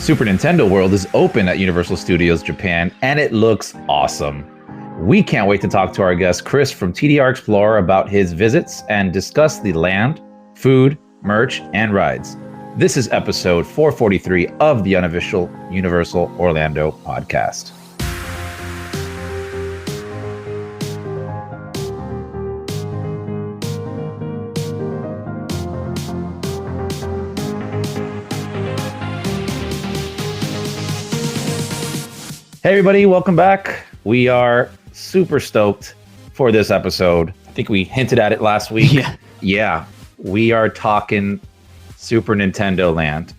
Super Nintendo World is open at Universal Studios Japan, and it looks awesome. We can't wait to talk to our guest, Chris from TDR Explorer, about his visits and discuss the land, food, merch, and rides. This is episode 443 of the Unofficial Universal Orlando podcast. Hey everybody, welcome back. We are super stoked for this episode. I think we hinted at it last week. Yeah, we are talking Super Nintendo Land.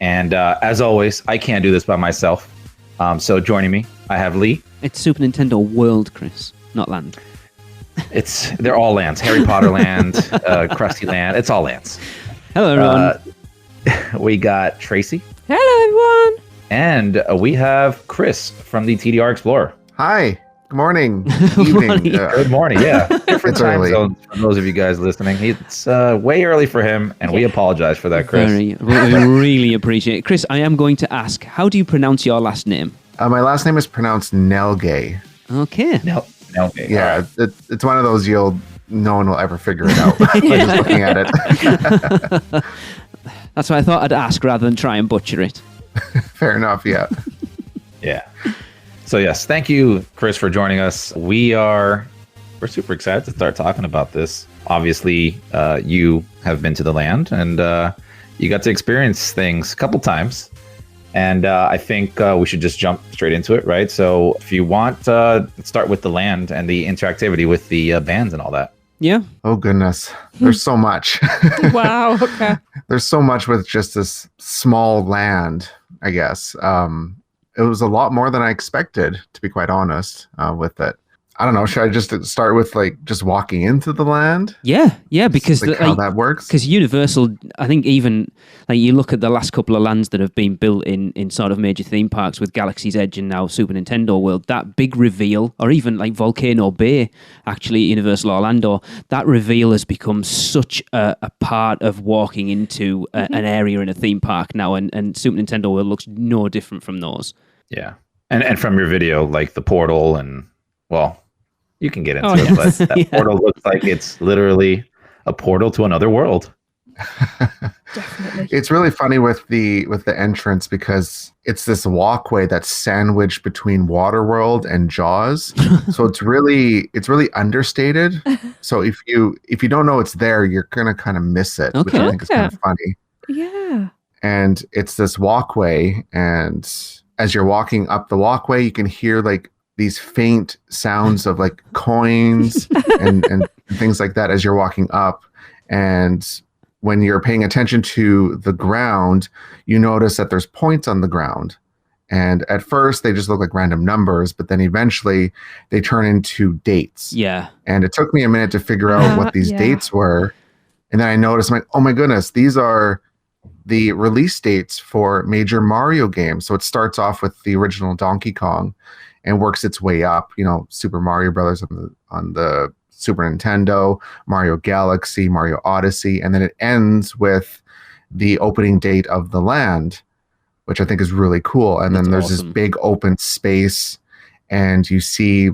And as always, I can't do this by myself. So joining me, I have Lee. It's Super Nintendo World, Chris, not Land. They're all lands. Harry Potter Land, Krusty Land, it's all lands. Hello, everyone. We got Tracy. Hello, everyone. And we have Chris from the TDR Explorer. Hi. Good morning. Evening. Good morning. Yeah. Different It's time early. zones for those of you guys listening. It's way early for him, and we apologize for that, Chris. We really appreciate it. Chris, I am going to ask, how do you pronounce your last name? My last name is pronounced Nilghe. Okay. No. Yeah, it's one of those no one will ever figure it out by just looking at it. That's why I thought I'd ask rather than try and butcher it. Fair enough, yeah. Yeah. So yes, thank you, Chris, for joining us. We're super excited to start talking about this. Obviously, you have been to the land, and you got to experience things a couple times. And I think we should just jump straight into it, right? So if you want, start with the land and the interactivity with the bands and all that. Yeah. Oh, goodness. There's so much. Wow. Okay. There's so much with just this small land, I guess. It was a lot more than I expected, to be quite honest, with it. I don't know. Should I just start with just walking into the land? Yeah, because how that works? Because Universal, I think even you look at the last couple of lands that have been built in sort of major theme parks with Galaxy's Edge and now Super Nintendo World, that big reveal, or even like Volcano Bay, actually at Universal Orlando, that reveal has become such a part of walking into an area in a theme park now, and Super Nintendo World looks no different from those. Yeah. And from your video, like the portal and, well, you can get into it, yes. but that portal looks like it's literally a portal to another world. Definitely. It's really funny with the entrance because it's this walkway that's sandwiched between Waterworld and Jaws. So it's really understated. So if you don't know it's there, you're gonna kind of miss it, which I think is kind of funny. Yeah. And it's this walkway, and as you're walking up the walkway, you can hear these faint sounds of coins and things like that as you're walking up. And when you're paying attention to the ground, you notice that there's points on the ground. And at first they just look like random numbers, but then eventually they turn into dates. Yeah. And it took me a minute to figure out what these dates were. And then I noticed, I'm like, oh my goodness, these are the release dates for major Mario games. So it starts off with the original Donkey Kong and works its way up, Super Mario Brothers on the Super Nintendo, Mario Galaxy, Mario Odyssey, and then it ends with the opening date of the land, which I think is really cool. And then there's this big open space, and you see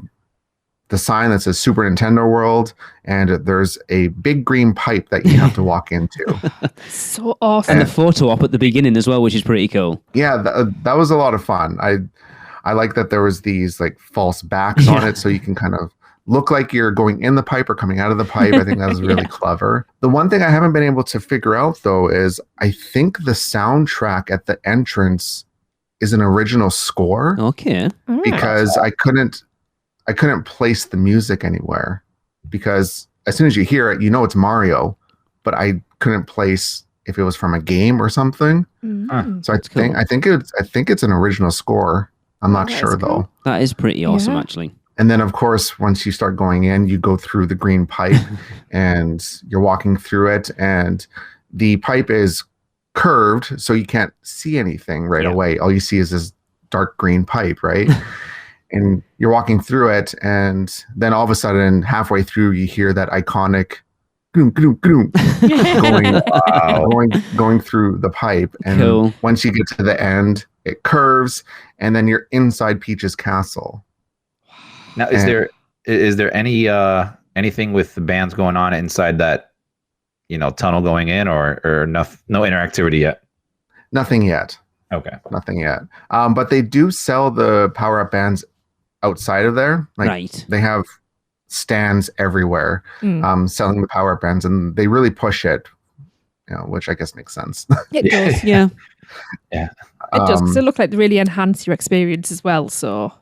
the sign that says Super Nintendo World, and there's a big green pipe that you have to walk into. So awesome. And the photo op at the beginning as well, which is pretty cool. Yeah, that was a lot of fun. I like that there was these false backs on it, so you can kind of look like you're going in the pipe or coming out of the pipe. I think that was really clever. The one thing I haven't been able to figure out, though, is I think the soundtrack at the entrance is an original score. Okay. Because I couldn't place the music anywhere, because as soon as you hear it, it's Mario, but I couldn't place if it was from a game or something. So I think it's an original score. I'm not sure though. That is pretty awesome, actually. And then, of course, once you start going in, you go through the green pipe and you're walking through it, and the pipe is curved, so you can't see anything right away. All you see is this dark green pipe, right? And you're walking through it, and then all of a sudden, halfway through, you hear that iconic groom, groom, groom, going, Wow. going through the pipe. And Cool. once you get to the end, it curves, and then you're inside Peach's castle. Now, is there any anything with the bands going on inside that tunnel going in, or no interactivity yet? Nothing yet. Okay. Nothing yet. But they do sell the power-up bands outside of there. Like, Right. they have stands everywhere selling the power-up bands, and they really push it, which I guess makes sense. It does. Yeah. Yeah. It does, because they look like they really enhance your experience as well. So,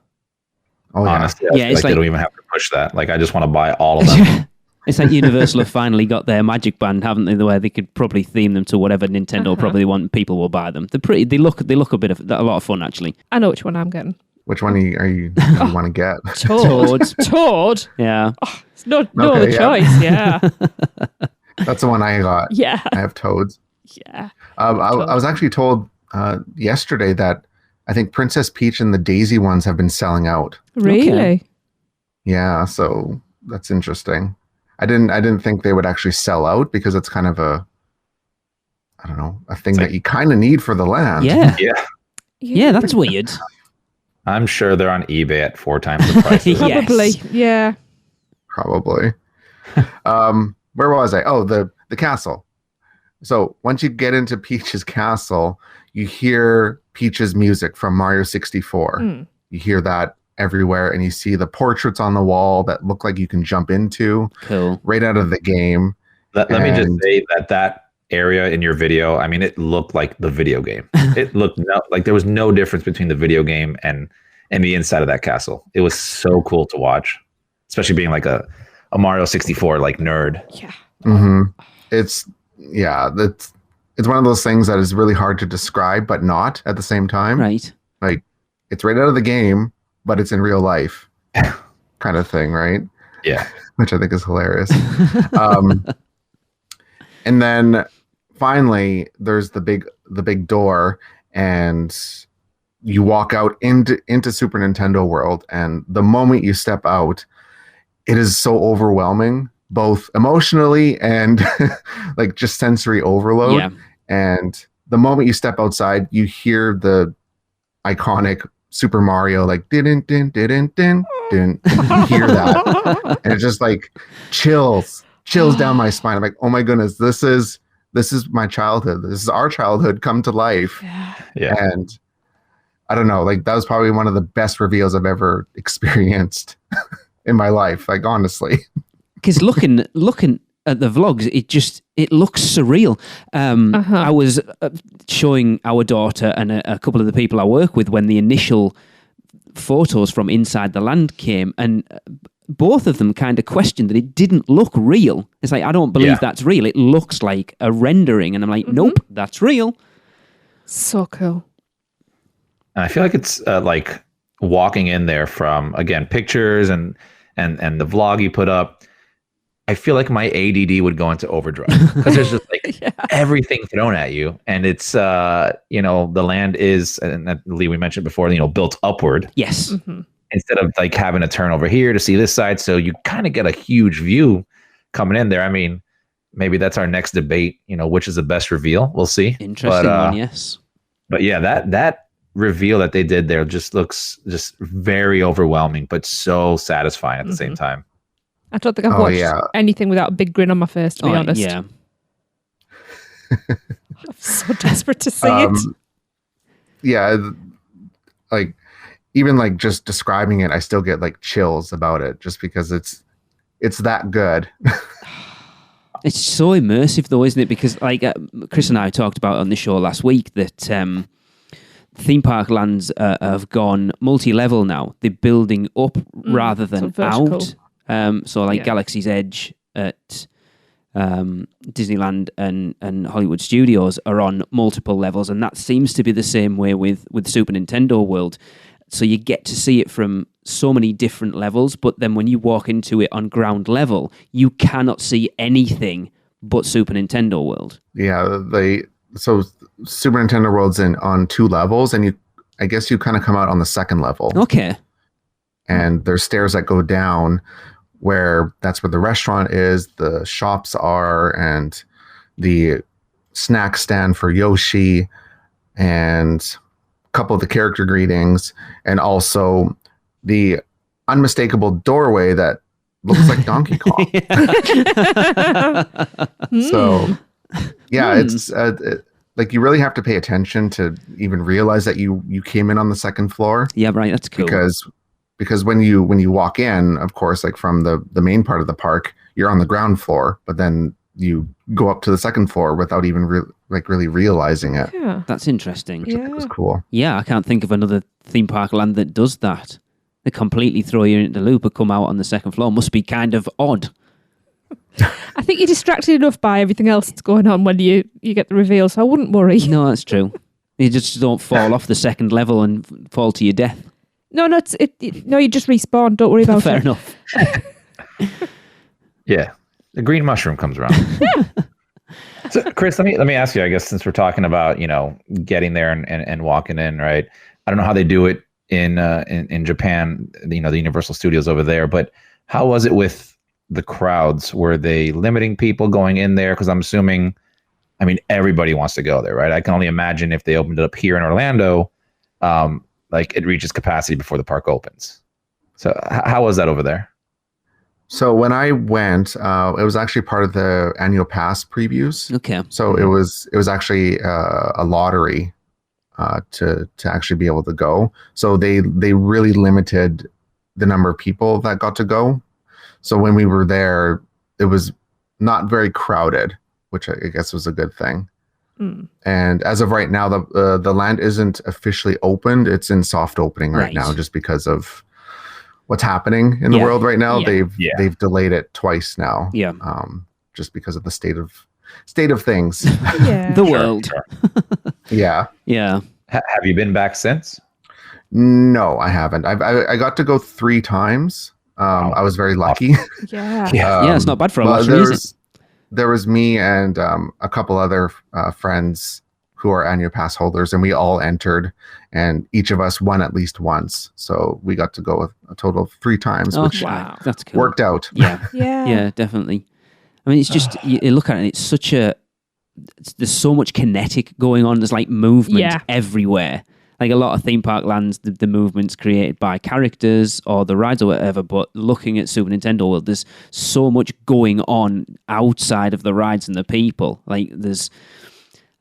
Oh, yeah. Honestly, I Yeah, feel it's like they like- don't even have to push that. Like, I just want to buy all of them. It's like Universal have finally got their Magic Band, haven't they? The way they could probably theme them to whatever Nintendo probably want. People will buy them. They're pretty. They look a lot of fun actually. I know which one I'm getting. Which one do you want to get? Toad. Toad. Yeah. It's no Okay, other yeah. choice. Yeah. That's the one I got. Yeah. I have Toads. Yeah. I was actually told yesterday that I think Princess Peach and the Daisy ones have been selling out. Really? Okay. Yeah, so that's interesting. I didn't think they would actually sell out, because it's kind of a thing It's that like- you kind of need for the land. Yeah. Yeah. Yeah. That's weird. I'm sure they're on eBay at 4 times the price. Yeah. Probably. Yes. Yeah. Probably. Where was I? Oh, the castle. So once you get into Peach's castle, you hear Peach's music from Mario 64. Mm. You hear that everywhere, and you see the portraits on the wall that look like you can jump into Cool. right out of the game. Let me just And- say that area in your video, I mean, it looked like the video game. It looked like there was no difference between the video game and the inside of that castle. It was so cool to watch, especially being like a Mario 64 like nerd. Yeah. Mm-hmm. It's one of those things that is really hard to describe, but not at the same time. Right. Like, it's right out of the game, but it's in real life kind of thing, right? Yeah. Which I think is hilarious. And then finally there's the big door, and you walk out into Super Nintendo World, and the moment you step out, it is so overwhelming, both emotionally and like just sensory overload. Yeah. And the moment you step outside, you hear the iconic Super Mario, like din din din din din din. You hear that, and it just like chills down my spine. I'm like, oh my goodness, this is my childhood. This is our childhood come to life. Yeah. Yeah. And I don't know, like, that was probably one of the best reveals I've ever experienced in my life. Like, honestly. Because looking at the vlogs, it looks surreal. I was showing our daughter and a couple of the people I work with when the initial photos from inside the land came, and both of them kind of questioned that it didn't look real. It's like, I don't believe that's real. It looks like a rendering, and I'm like, nope, that's real. So cool. And I feel like it's like walking in there from, again, pictures and the vlog you put up. I feel like my ADD would go into overdrive, because there's just like everything thrown at you. And it's, the land is, and I believe we mentioned before, built upward Yes. Mm-hmm. instead of like having to turn over here to see this side. So you kind of get a huge view coming in there. I mean, maybe that's our next debate, which is the best reveal. We'll see. Interesting one, yes. But yeah, that reveal that they did there just looks just very overwhelming, but so satisfying at the same time. I don't think I've watched anything without a big grin on my face, to be honest. Yeah. I'm so desperate to see it. Yeah, like, even like just describing it, I still get like chills about it, just because it's that good. It's so immersive, though, isn't it? Because like Chris and I talked about on the show last week that theme park lands have gone multi-level now. They're building up rather than out. So like Galaxy's Edge at Disneyland and Hollywood Studios are on multiple levels, and that seems to be the same way with Super Nintendo World. So you get to see it from so many different levels, but then when you walk into it on ground level, you cannot see anything but Super Nintendo World. Yeah, so Super Nintendo World's on 2 levels, and I guess you kind of come out on the second level. Okay. And there's stairs that go down, where that's where the restaurant is, the shops are, and the snack stand for Yoshi, and a couple of the character greetings, and also the unmistakable doorway that looks like Donkey Kong. So, yeah, it's like you really have to pay attention to even realize that you came in on the second floor. Yeah, right. That's cool. Because when you walk in, of course, like from the main part of the park, you're on the ground floor, but then you go up to the second floor without even really realizing it. Yeah. That's interesting. Which I think was cool. Yeah, I can't think of another theme park land that does that. They completely throw you into the loop and come out on the second floor. Must be kind of odd. I think you're distracted enough by everything else that's going on when you get the reveal, so I wouldn't worry. No, that's true. You just don't fall off the second level and fall to your death. No, you just respawn. Don't worry about Fair it. enough. Yeah. The green mushroom comes around. So, Chris, let me ask you, I guess, since we're talking about, getting there and walking in, right? I don't know how they do it in Japan, the Universal Studios over there, but how was it with the crowds? Were they limiting people going in there? Because I'm assuming, everybody wants to go there, right? I can only imagine if they opened it up here in Orlando, like it reaches capacity before the park opens. So how was that over there? So when I went, it was actually part of the annual pass previews. Okay. So it was actually a lottery to actually be able to go. So they really limited the number of people that got to go. So when we were there, it was not very crowded, which I guess was a good thing. Mm. And as of right now, the land isn't officially opened. It's in soft opening right now, just because of what's happening in the world right now. They've delayed it twice now. Yeah. Just because of the state of things. Yeah. The world. Yeah. Yeah. Have you been back since? No, I haven't. I got to go 3 times. I was very lucky. Yeah, it's not bad for a luxury, is it? There was me and a couple other friends who are annual pass holders, and we all entered, and each of us won at least once. So we got to go a total of 3 times, which that's cool. Worked out. Yeah, yeah, definitely. It's just you look at it, it's there's so much kinetic going on. There's like movement everywhere. Like a lot of theme park lands, the movement's created by characters or the rides or whatever, but looking at Super Nintendo World, there's so much going on outside of the rides and the people. Like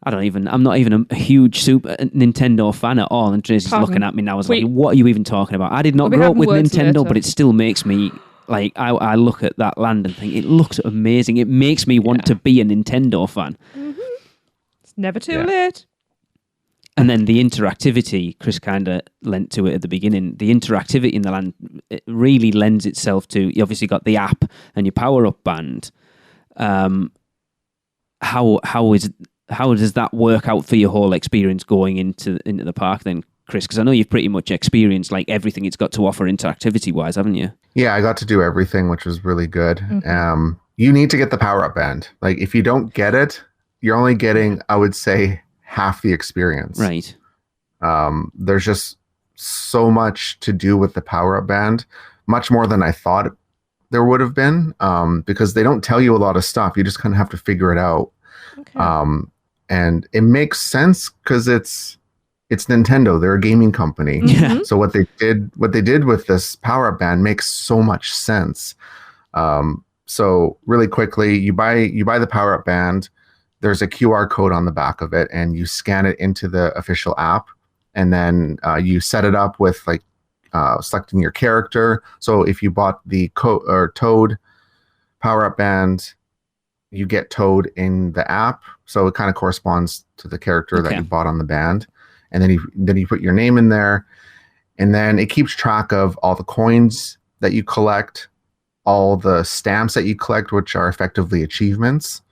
I'm not even a huge Super Nintendo fan at all, and Tracy's looking at me now as like, what are you even talking about? I did not grow up with Nintendo, but it still makes me, like, I look at that land and think, it looks amazing. It makes me want to be a Nintendo fan. Mm-hmm. It's never too late. And then the interactivity, Chris kind of lent to it at the beginning. The interactivity in the land, it really lends itself to, you obviously got the app and your power-up band. How does that work out for your whole experience going into the park then, Chris? Because I know you've pretty much experienced like everything it's got to offer interactivity-wise, haven't you? Yeah, I got to do everything, which was really good. Mm-hmm. You need to get the power-up band. Like, if you don't get it, you're only getting, I would say, half the experience. Right. There's just so much to do with the power-up band, much more than I thought there would have been, because they don't tell you a lot of stuff. You just kind of have to figure it out. Okay. And it makes sense because it's Nintendo. They're a gaming company. Mm-hmm. So what they did with this power-up band makes so much sense. So really quickly, you buy the power-up band. There's a QR code on the back of it, and you scan it into the official app, and then you set it up with like selecting your character. So if you bought the Toad power-up band, you get Toad in the app, so it kind of corresponds to the character that you bought on the band, and then you put your name in there, and then it keeps track of all the coins that you collect, all the stamps that you collect, which are effectively achievements.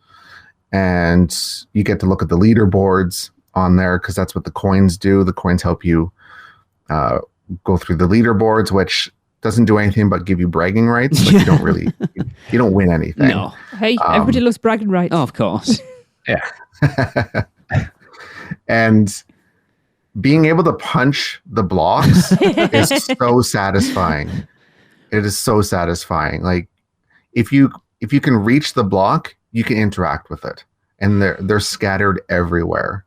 And you get to look at the leaderboards on there because that's what the coins do. The coins help you go through the leaderboards, which doesn't do anything but give you bragging rights. But you don't win anything. No. Hey, everybody loves bragging rights. Oh, of course. Yeah. And being able to punch the blocks is so satisfying. It is so satisfying. Like, if you can reach the block, you can interact with it, and they're scattered everywhere.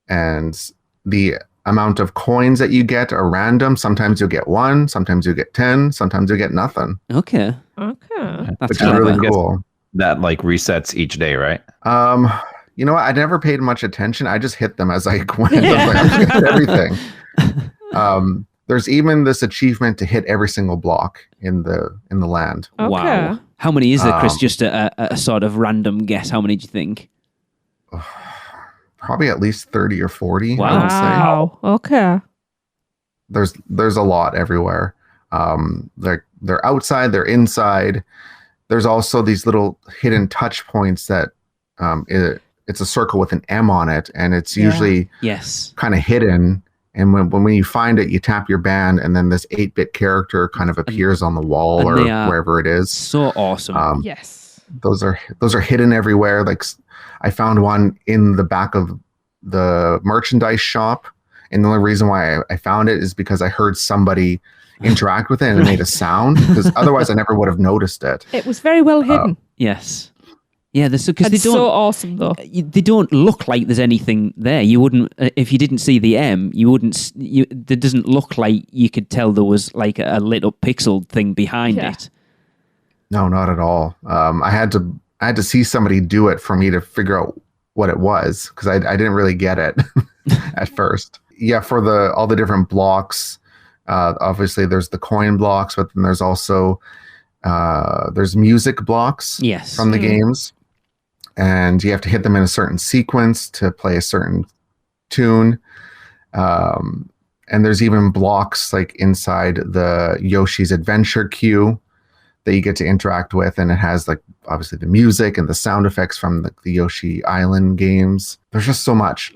And the amount of coins that you get are random. Sometimes you'll get 1, sometimes you get 10, sometimes you get nothing. Okay. That's which is really cool. That like resets each day, right? You know what? I never paid much attention. I just hit them as I went. I was like, I'm gonna hit everything. There's even this achievement to hit every single block in the land. Okay. Wow. How many is there, Chris? Just a sort of random guess. How many do you think? Probably at least 30 or 40. Wow. I would say. Wow. Okay. There's a lot everywhere. They're outside, they're inside. There's also these little hidden touch points that it's a circle with an M on it, and it's usually kind of hidden. And when you find it, you tap your band, and then this 8-bit character kind of appears on the wall or wherever it is. So awesome. Yes. Those are hidden everywhere. Like I found one in the back of the merchandise shop, and the only reason why I found it is because I heard somebody interact with it and it made a sound, because otherwise I never would have noticed it. It was very well hidden. Yes. Yeah, because they don't. So awesome though. They don't look like there's anything there. You wouldn't, if you didn't see the M, you wouldn't. It doesn't look like you could tell there was like a lit up pixel thing behind it. No, not at all. I had to see somebody do it for me to figure out what it was, because I didn't really get it at first. Yeah, for all the different blocks, obviously there's the coin blocks, but then there's also there's music blocks from the games. And you have to hit them in a certain sequence to play a certain tune. And there's even blocks like inside the Yoshi's Adventure queue that you get to interact with. And it has like obviously the music and the sound effects from the Yoshi Island games. There's just so much.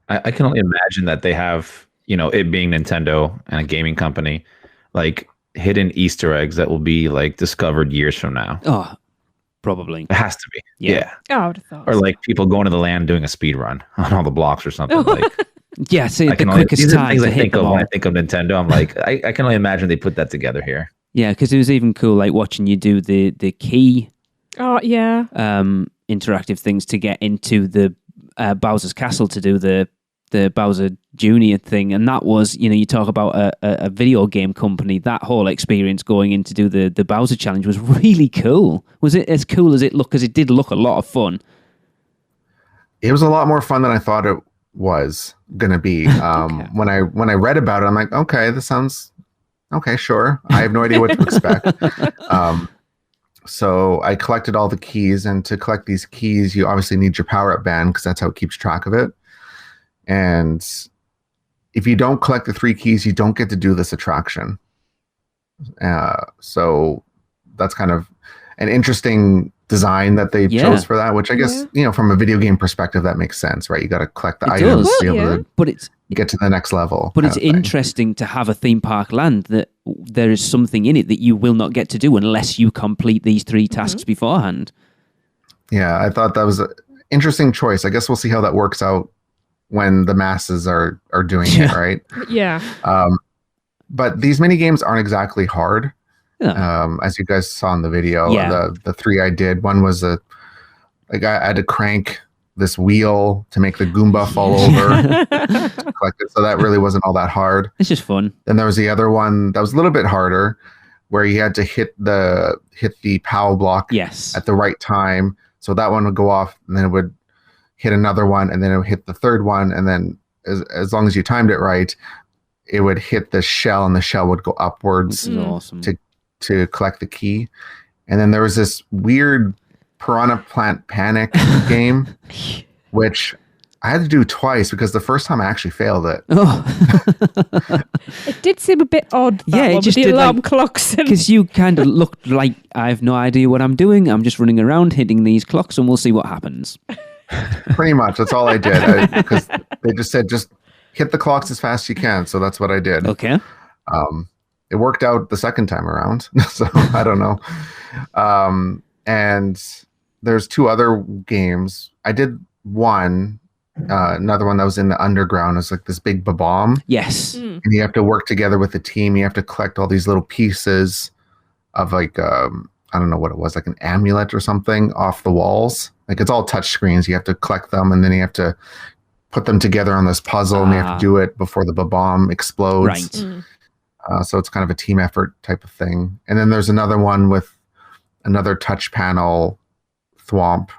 I can only imagine that they have, it being Nintendo and a gaming company, like hidden Easter eggs that will be like discovered years from now. Oh, probably. It has to be. Yeah. Oh, I would have thought. Or like people going to the land doing a speed run on all the blocks or something. Like, yeah, see, the quickest time things to I hit think them of all. when I think of Nintendo. I'm like, I can only imagine they put that together here. Yeah, because it was even cool, like watching you do the key. Oh yeah. Interactive things to get into the Bowser's Castle to do the Bowser Jr. thing, and that was, you talk about a video game company. That whole experience going in to do the Bowser challenge was really cool. Was it as cool as it looked? Because it did look a lot of fun. It was a lot more fun than I thought it was gonna be. When I read about it, I'm like, okay, this sounds okay. Sure, I have no idea what to expect. So I collected all the keys, and to collect these keys, you obviously need your power-up band, because that's how it keeps track of it. And if you don't collect the 3 keys, you don't get to do this attraction. So that's kind of an interesting design that they chose for that, which I guess, from a video game perspective, that makes sense, right? You got to collect the items to be able to get to the next level. But it's interesting to have a theme park land that there is something in it that you will not get to do unless you complete these 3 tasks beforehand. Yeah, I thought that was an interesting choice. I guess we'll see how that works out when the masses are doing it, right? Yeah. But these mini games aren't exactly hard. Yeah. As you guys saw in the video, the 3 I did, one was I had to crank this wheel to make the Goomba fall over. So that really wasn't all that hard. It's just fun. Then there was the other one that was a little bit harder, where you had to hit the POW block at the right time. So that one would go off, and then it would hit another one, and then it would hit the third one, and then as long as you timed it right, it would hit the shell, and the shell would go upwards to collect the key. And then there was this weird Piranha Plant Panic game, which I had to do twice, because the first time I actually failed it. It did seem a bit odd. It just with the did, alarm clocks. Because you kind of looked like, I have no idea what I'm doing. I'm just running around hitting these clocks, and we'll see what happens. Pretty much, that's all I did, because they just said just hit the clocks as fast as you can. So that's what I did. Okay. It worked out the second time around, so I don't know. And there's 2 other games. I did one, another one that was in the underground. It's like this big bomb. Yes. And you have to work together with the team. You have to collect all these little pieces of like I don't know what it was, like an amulet or something off the walls. Like it's all touch screens. You have to collect them, and then you have to put them together on this puzzle, and you have to do it before the bomb explodes. Right. So it's kind of a team effort type of thing. And then there's another one with another touch panel thwomp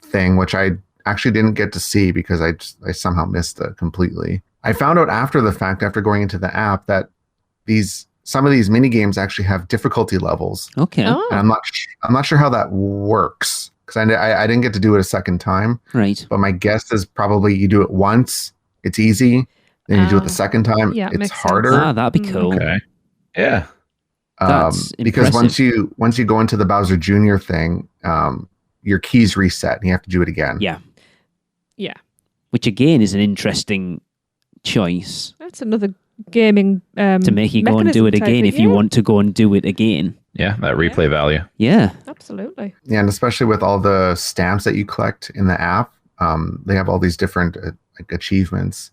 thing, which I actually didn't get to see because I somehow missed it completely. I found out after the fact, after going into the app, that some of these mini games actually have difficulty levels. Okay. Oh. And I'm not sure how that works because I didn't get to do it a second time. Right. But my guess is probably you do it once, it's easy. Then you do it the second time, yeah, it's makes harder. sense. That'd be cool. Okay. Yeah. That's because impressive. once you go into the Bowser Jr. thing, your keys reset and you have to do it again. Yeah. Yeah. Which again is an interesting choice That's another gaming to make you go and do it again if you want to go and do it again. Yeah, that replay value. Yeah. Absolutely. Yeah, and especially with all the stamps that you collect in the app, they have all these different like achievements.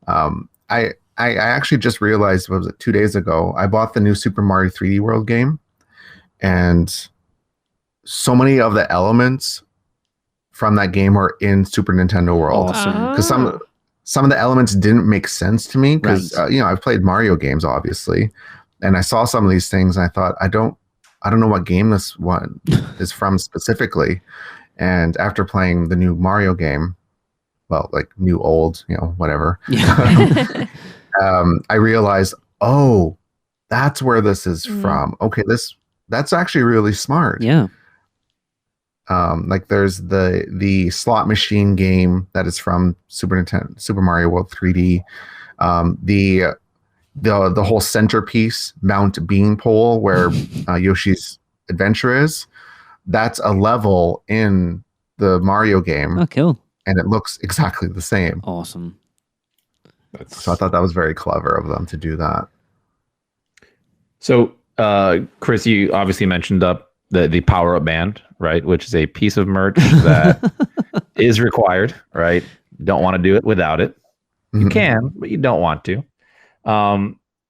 I actually just realized, what was it, 2 days ago, I bought the new Super Mario 3D World game, and so many of the elements from that game were in Super Nintendo World. Awesome. Because some of the elements didn't make sense to me because I've played Mario games obviously, and I saw some of these things and I thought I don't know what game this one is from specifically. And after playing the new Mario game, well, like new old, whatever, I realized, oh, that's where this is from. Okay, that's actually really smart. Yeah. Like there's the slot machine game that is from Super Mario World 3D. The whole centerpiece Mount Beanpole where Yoshi's Adventure is, that's a level in the Mario game. Oh, cool. And it looks exactly the same. Awesome. So I thought that was very clever of them to do that. So, Chris, you obviously mentioned the power up band, right? Which is a piece of merch that is required, right? Don't want to do it without it. You can, but you don't want to.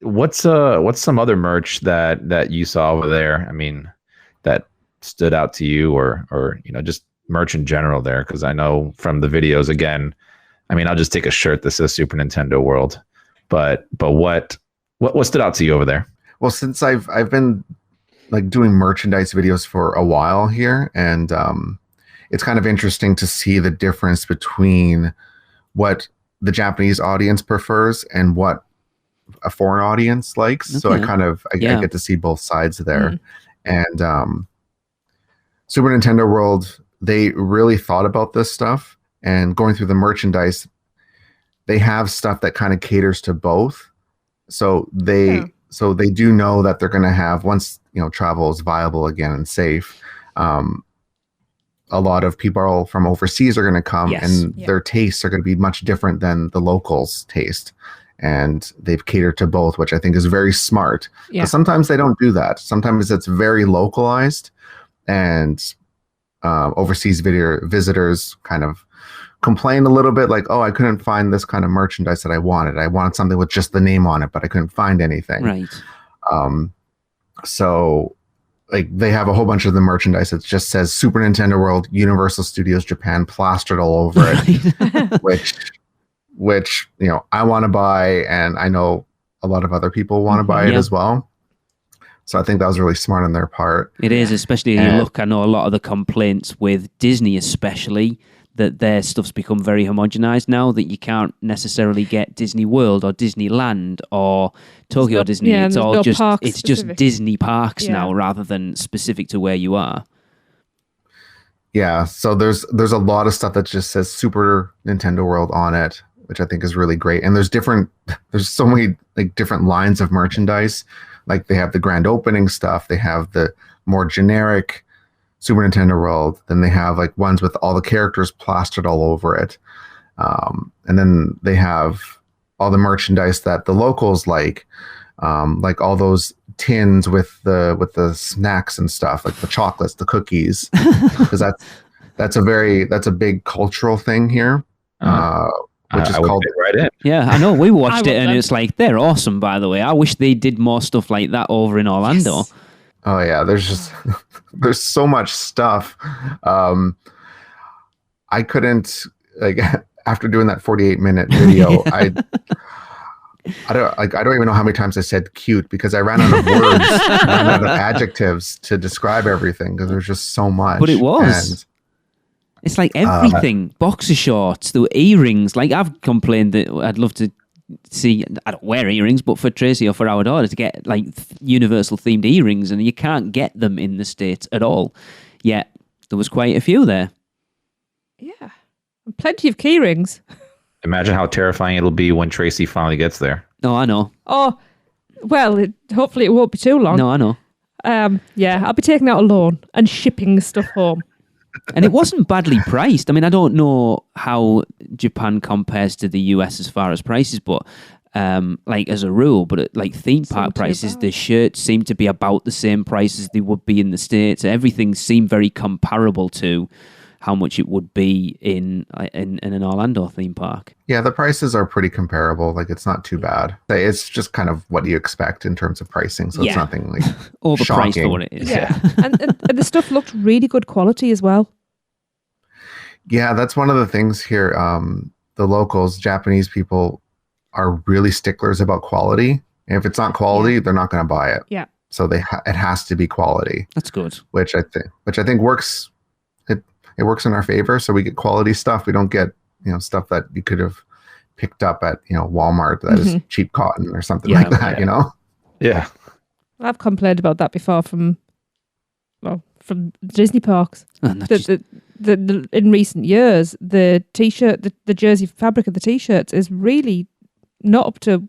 What's some other merch that you saw over there? I mean, that stood out to you, or just merch in general there? Because I know from the videos, again, I mean, I'll just take a shirt that says Super Nintendo World, but what stood out to you over there? Well, since I've been like doing merchandise videos for a while here, and it's kind of interesting to see the difference between what the Japanese audience prefers and what a foreign audience likes. Okay. So I get to see both sides there. And Super Nintendo World, they really thought about this stuff, and going through the merchandise, they have stuff that kind of caters to both. So they do know that they're going to have, once travel is viable again and safe, a lot of people from overseas are going to come, and their tastes are going to be much different than the locals' taste. And they've catered to both, which I think is very smart. Yeah. But sometimes they don't do that. Sometimes it's very localized, and overseas visitors kind of complain a little bit, like, oh, I couldn't find this kind of merchandise that I wanted. I wanted something with just the name on it, but I couldn't find anything. Right. So like they have a whole bunch of the merchandise that just says Super Nintendo World, Universal Studios Japan plastered all over it, which I want to buy, and I know a lot of other people want to buy it as well. So I think that was really smart on their part. It is, especially if you look, I know a lot of the complaints with Disney especially, that their stuff's become very homogenized now, that you can't necessarily get Disney World or Disneyland or Tokyo Disney. It's all just Disney parks now rather than specific to where you are. Yeah, so there's a lot of stuff that just says Super Nintendo World on it, which I think is really great. And there's so many like different lines of merchandise. Like they have the grand opening stuff, they have the more generic Super Nintendo World, then they have like ones with all the characters plastered all over it. And then they have all the merchandise that the locals like all those tins with the snacks and stuff, like the chocolates, the cookies, because that's a big cultural thing here. Which is called right in. Yeah, I know. We watched it and it's like, they're awesome, by the way. I wish they did more stuff like that over in Orlando. Oh yeah, there's so much stuff. I couldn't, like, after doing that 48-minute video, I don't even know how many times I said cute, because I ran out of words, ran out of adjectives to describe everything, because there's just so much. But it was. It's like everything. Boxer shorts, the earrings. Like, I've complained that I'd love to see, I don't wear earrings, but for Tracy or for our daughter to get like universal themed earrings, and you can't get them in the States at all. Yet there was quite a few there. Yeah. And plenty of key rings. Imagine how terrifying it'll be when Tracy finally gets there. Oh, I know. Oh, well, hopefully it won't be too long. No, I know. Yeah, I'll be taking out a loan and shipping stuff home. And it wasn't badly priced. I mean, I don't know how Japan compares to the US as far as prices, but like as a rule, but at, like theme park prices, the shirts seem to be about the same price as they would be in the States. Everything seemed very comparable to how much it would be in an Orlando theme park. Yeah, the prices are pretty comparable. Like, it's not too bad. It's just kind of what you expect in terms of pricing. So it's nothing like overpriced for what it is. Yeah. and the stuff looked really good quality as well. Yeah, that's one of the things here. The locals, Japanese people, are really sticklers about quality. And if it's not quality, they're not going to buy it. Yeah. So it has to be quality. That's good. Which I think works. It works in our favor. So we get quality stuff. We don't get stuff that you could have picked up at Walmart that is cheap cotton or something like that. Yeah. I've complained about that before from Disney parks. In recent years, the t-shirt, the jersey fabric of the t-shirts is really not up to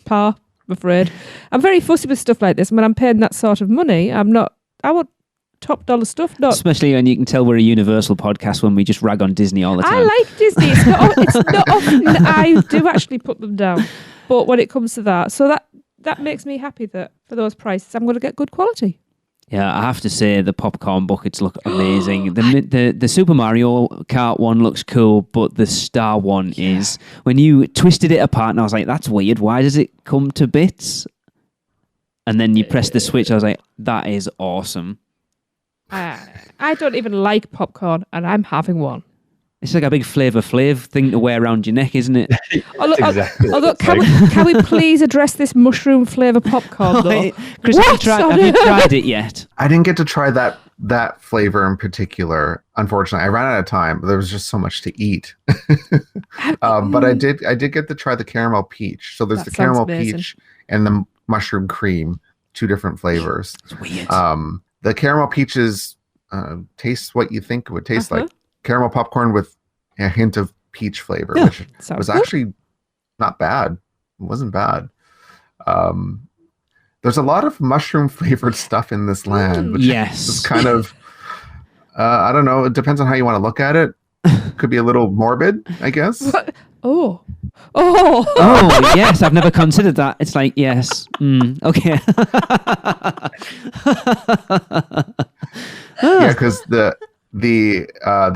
par, I'm afraid. I'm very fussy with stuff like this. When I'm paying that sort of money, I want top dollar stuff. Especially when you can tell we're a Universal podcast when we just rag on Disney all the time. I like Disney. It's not often I do actually put them down. But when it comes to that, so that makes me happy that for those prices, I'm going to get good quality. Yeah, I have to say the popcorn buckets look amazing. The Super Mario Kart one looks cool, but the Star one is, when you twisted it apart, and I was like, that's weird. Why does it come to bits? And then you press the switch, I was like, that is awesome. I don't even like popcorn, and I'm having one. It's like a big Flavor Flav thing to wear around your neck, isn't it? Although, can we please address this mushroom flavour popcorn, though? Chris, have you tried it yet? I didn't get to try that flavor in particular. Unfortunately, I ran out of time. There was just so much to eat. But I did get to try the caramel peach. So there's the caramel peach and the mushroom cream, 2 different flavors. It's weird. The caramel peaches tastes what you think it would taste like. Caramel popcorn with a hint of peach flavor, which was actually not bad. It wasn't bad. There's a lot of mushroom flavored stuff in this land, which is kind of, I don't know. It depends on how you want to look at it. Could be a little morbid, I guess. What? Oh, yes. I've never considered that. It's like, yes. Okay. Yeah, because the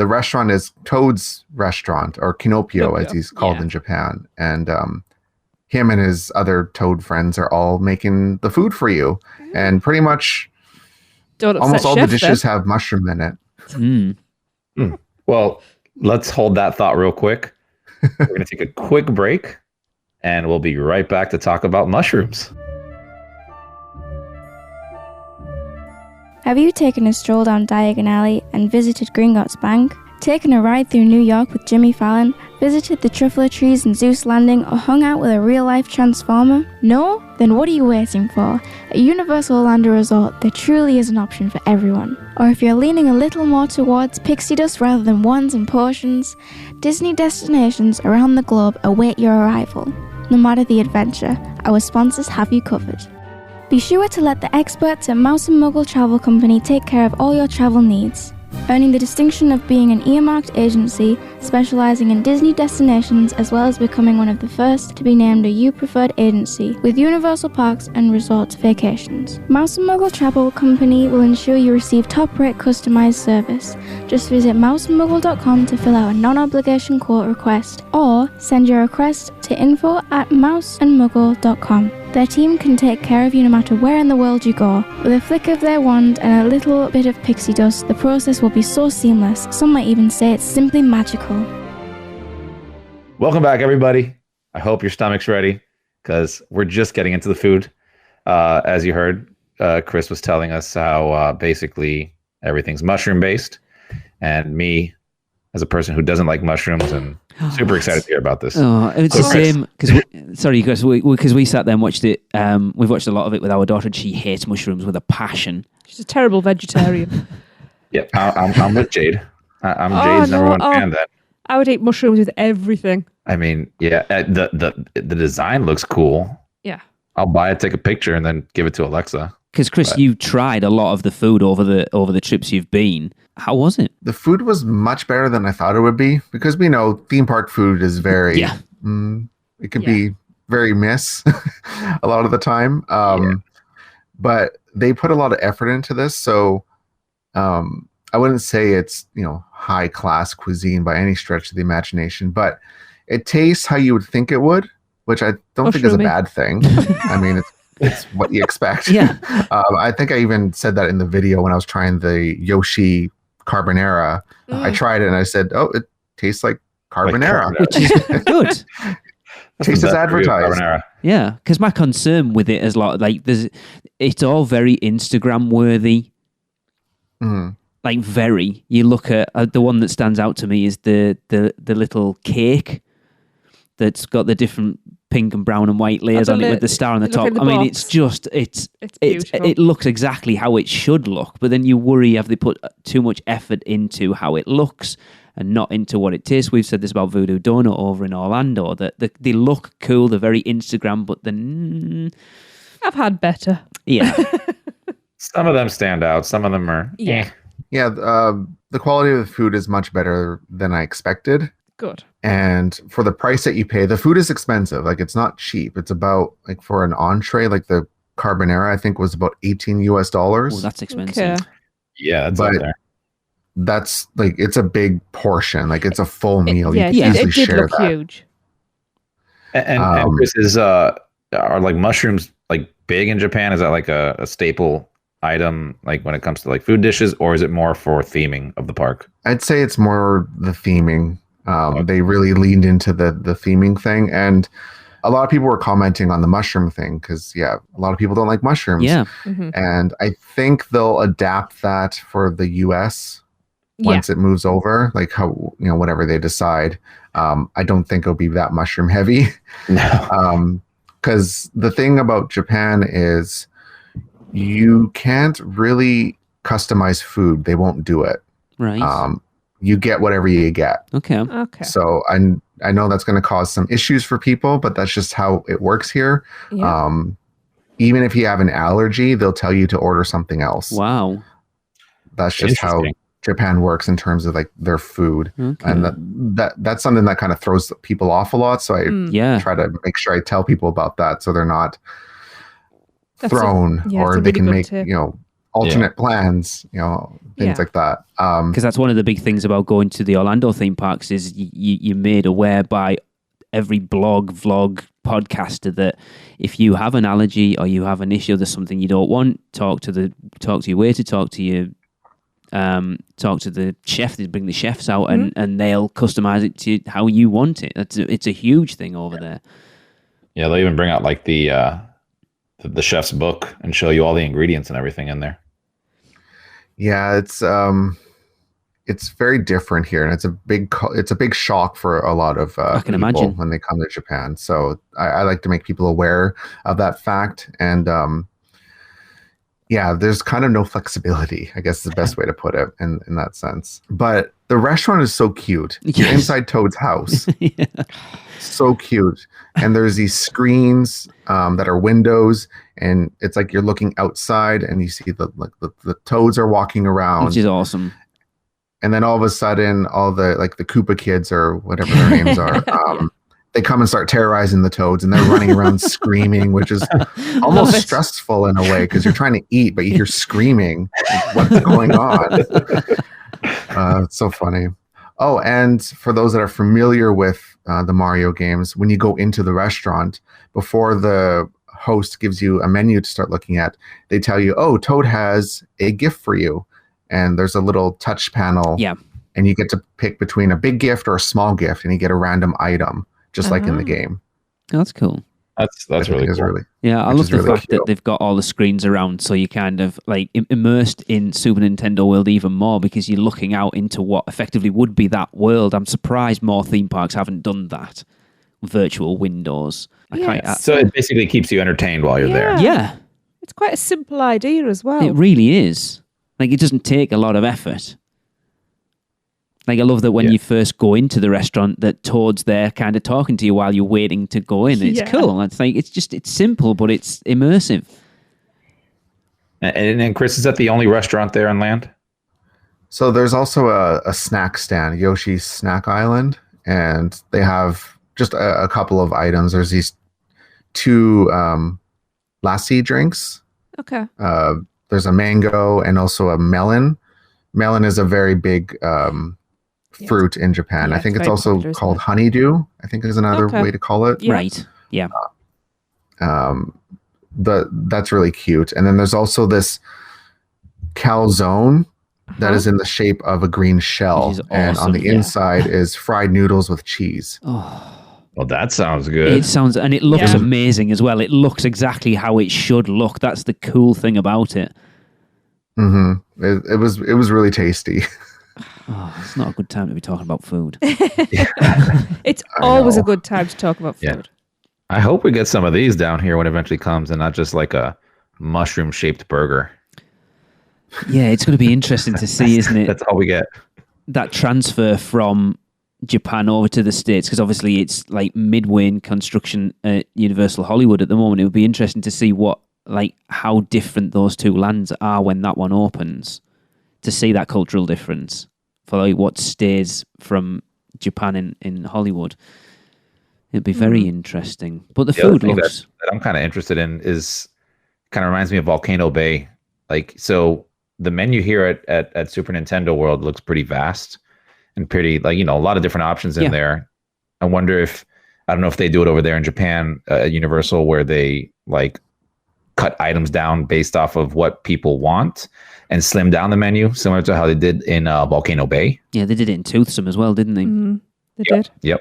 restaurant is Toad's restaurant, or Kinopio as he's called in Japan, and him and his other Toad friends are all making the food for you, and pretty much almost all the dishes have mushroom in it. Well, let's hold that thought real quick. We're going to take a quick break, and we'll be right back to talk about mushrooms. Have you taken a stroll down Diagon Alley and visited Gringotts Bank? Taken a ride through New York with Jimmy Fallon? Visited the truffler trees in Zeus Landing, or hung out with a real-life Transformer? No? Then what are you waiting for? At Universal Orlando Resort, there truly is an option for everyone. Or if you're leaning a little more towards pixie dust rather than ones and portions, Disney destinations around the globe await your arrival. No matter the adventure, our sponsors have you covered. Be sure to let the experts at Mouse and Muggle Travel Company take care of all your travel needs. Earning the distinction of being an earmarked agency specializing in Disney destinations, as well as becoming one of the first to be named a U Preferred agency with Universal Parks and Resorts vacations. Mouse and Muggle Travel Company will ensure you receive top-rate customized service. Just visit mouseandmuggle.com to fill out a non-obligation quote request, or send your request to info@mouseandmuggle.com. Their team can take care of you no matter where in the world you go. With a flick of their wand and a little bit of pixie dust, the process will be so seamless, some might even say it's simply magical. Welcome back, everybody. I hope your stomach's ready, because we're just getting into the food. As you heard, Chris was telling us how basically everything's mushroom-based, and me, as a person who doesn't like mushrooms, and super excited to hear about this. It's the same, because we sat there and watched it. We've watched a lot of it with our daughter, and she hates mushrooms with a passion. She's a terrible vegetarian. Yeah, I'm with Jade. I'm Jade's number one fan. Then I would eat mushrooms with everything. I mean, yeah, the design looks cool. Yeah, I'll buy it, take a picture, and then give it to Alexa. Because Chris, you've tried a lot of the food over the trips you've been. How was it? The food was much better than I thought it would be, because we know theme park food is very, it can be very miss a lot of the time. But they put a lot of effort into this. So I wouldn't say it's, high class cuisine by any stretch of the imagination, but it tastes how you would think it would, which I don't think is a bad thing. I mean, it's what you expect. Yeah. I think I even said that in the video when I was trying the Yoshi carbonara. I tried it and I said, "Oh, it tastes like carbonara," which is good. Tastes as advertised. Yeah, because my concern with it is it's all very Instagram worthy. Mm-hmm. Like very. You look at the one that stands out to me is the little cake that's got the different pink and brown and white layers on it with the star on the top. I mean, it's it looks exactly how it should look, but then you worry, have they put too much effort into how it looks and not into what it tastes? We've said this about Voodoo Donut over in Orlando, that they look cool, they're very Instagram, but then I've had better. Yeah. Some of them stand out, some of them are Yeah, the quality of the food is much better than I expected. Good. And for the price that you pay, the food is expensive. Like, it's not cheap. It's about, like, for an entree, like the carbonara, I think was about $18 US. Oh, that's expensive. Okay. Yeah, that's up there. That's like, it's a big portion. Like, it's a full meal. It did look huge. And Chris, are like mushrooms like big in Japan? Is that like a staple item, like when it comes to like food dishes, or is it more for theming of the park? I'd say it's more the theming. They really leaned into the theming thing, and a lot of people were commenting on the mushroom thing because a lot of people don't like mushrooms. Yeah. Mm-hmm. And I think they'll adapt that for the US once it moves over, like how, whatever they decide. I don't think it'll be that mushroom heavy. No. Because the thing about Japan is you can't really customize food. They won't do it. Right. You get whatever you get. Okay. So I know that's going to cause some issues for people, but that's just how it works here. Yeah. Even if you have an allergy, they'll tell you to order something else. Wow. That's just how Japan works in terms of like their food. Okay. And that's something that kind of throws people off a lot. So I try to make sure I tell people about that so they're not thrown, or they can make, alternate plans, things like that. Because that's one of the big things about going to the Orlando theme parks is you're made aware by every blog, vlog, podcaster that if you have an allergy or you have an issue, there's something you don't want, talk to your waiter, talk to the chef. They bring the chefs out and they'll customize it to how you want it. It's a huge thing over there. Yeah, they'll even bring out like the chef's book and show you all the ingredients and everything in there. Yeah, it's very different here, and it's a big shock for a lot of I can people imagine when they come to Japan. So I like to make people aware of that fact, and there's kind of no flexibility, I guess is the best way to put it in that sense. But the restaurant is so cute. You're inside Toad's house. So cute. And there's these screens that are windows, and it's like you're looking outside and you see the toads are walking around. Which is awesome. And then all of a sudden, all the Koopa kids or whatever their names are, they come and start terrorizing the toads, and they're running around screaming, which is almost stressful in a way because you're trying to eat, but you hear screaming. What's going on? It's so funny. Oh, and for those that are familiar with the Mario games, when you go into the restaurant, before the host gives you a menu to start looking at, they tell you, oh, Toad has a gift for you. And there's a little touch panel. Yeah. And you get to pick between a big gift or a small gift, and you get a random item, just like in the game. Oh, that's cool. That's really cool. Yeah, I love the fact that they've got all the screens around, so you're kind of like immersed in Super Nintendo World even more because you're looking out into what effectively would be that world. I'm surprised more theme parks haven't done that. Virtual windows. So it basically keeps you entertained while you're there. Yeah. It's quite a simple idea as well. It really is. Like, it doesn't take a lot of effort. Like, I love that when you first go into the restaurant, that Toad's there kind of talking to you while you're waiting to go in. It's cool. It's like, it's simple, but it's immersive. And Chris, is that the only restaurant there on land? So there's also a snack stand, Yoshi's Snack Island, and they have just a couple of items. There's these 2 lassi drinks. Okay. There's a mango and also a melon. Melon is a very big fruit in Japan. Yeah, I think it's it's also popular, called honeydew, I think is another way to call it. Yeah. Right. Yeah. That's really cute. And then there's also this calzone that is in the shape of a green shell. And on the inside is fried noodles with cheese. Oh. Well, that sounds good. It sounds, and it looks amazing as well. It looks exactly how it should look. That's the cool thing about it. Mm-hmm. It was really tasty. Oh, it's not a good time to be talking about food. It's always a good time to talk about food. Yeah. I hope we get some of these down here when it eventually comes, and not just like a mushroom-shaped burger. Yeah, it's going to be interesting to see, isn't it? That's all we get. That transfer from Japan over to the States, because obviously it's like midway in construction at Universal Hollywood at the moment. It would be interesting to see how different those 2 lands are when that one opens, to see that cultural difference for like what stays from Japan in Hollywood. It'd be very interesting. But the food looks... that I'm kind of interested in is kind of reminds me of Volcano Bay. Like, so the menu here at Super Nintendo World looks pretty vast and pretty, like, a lot of different options in there. I wonder I don't know if they do it over there in Japan at Universal, where they like cut items down based off of what people want and slim down the menu, similar to how they did in Volcano Bay. Yeah, they did it in Toothsome as well, didn't they? They did. Yep.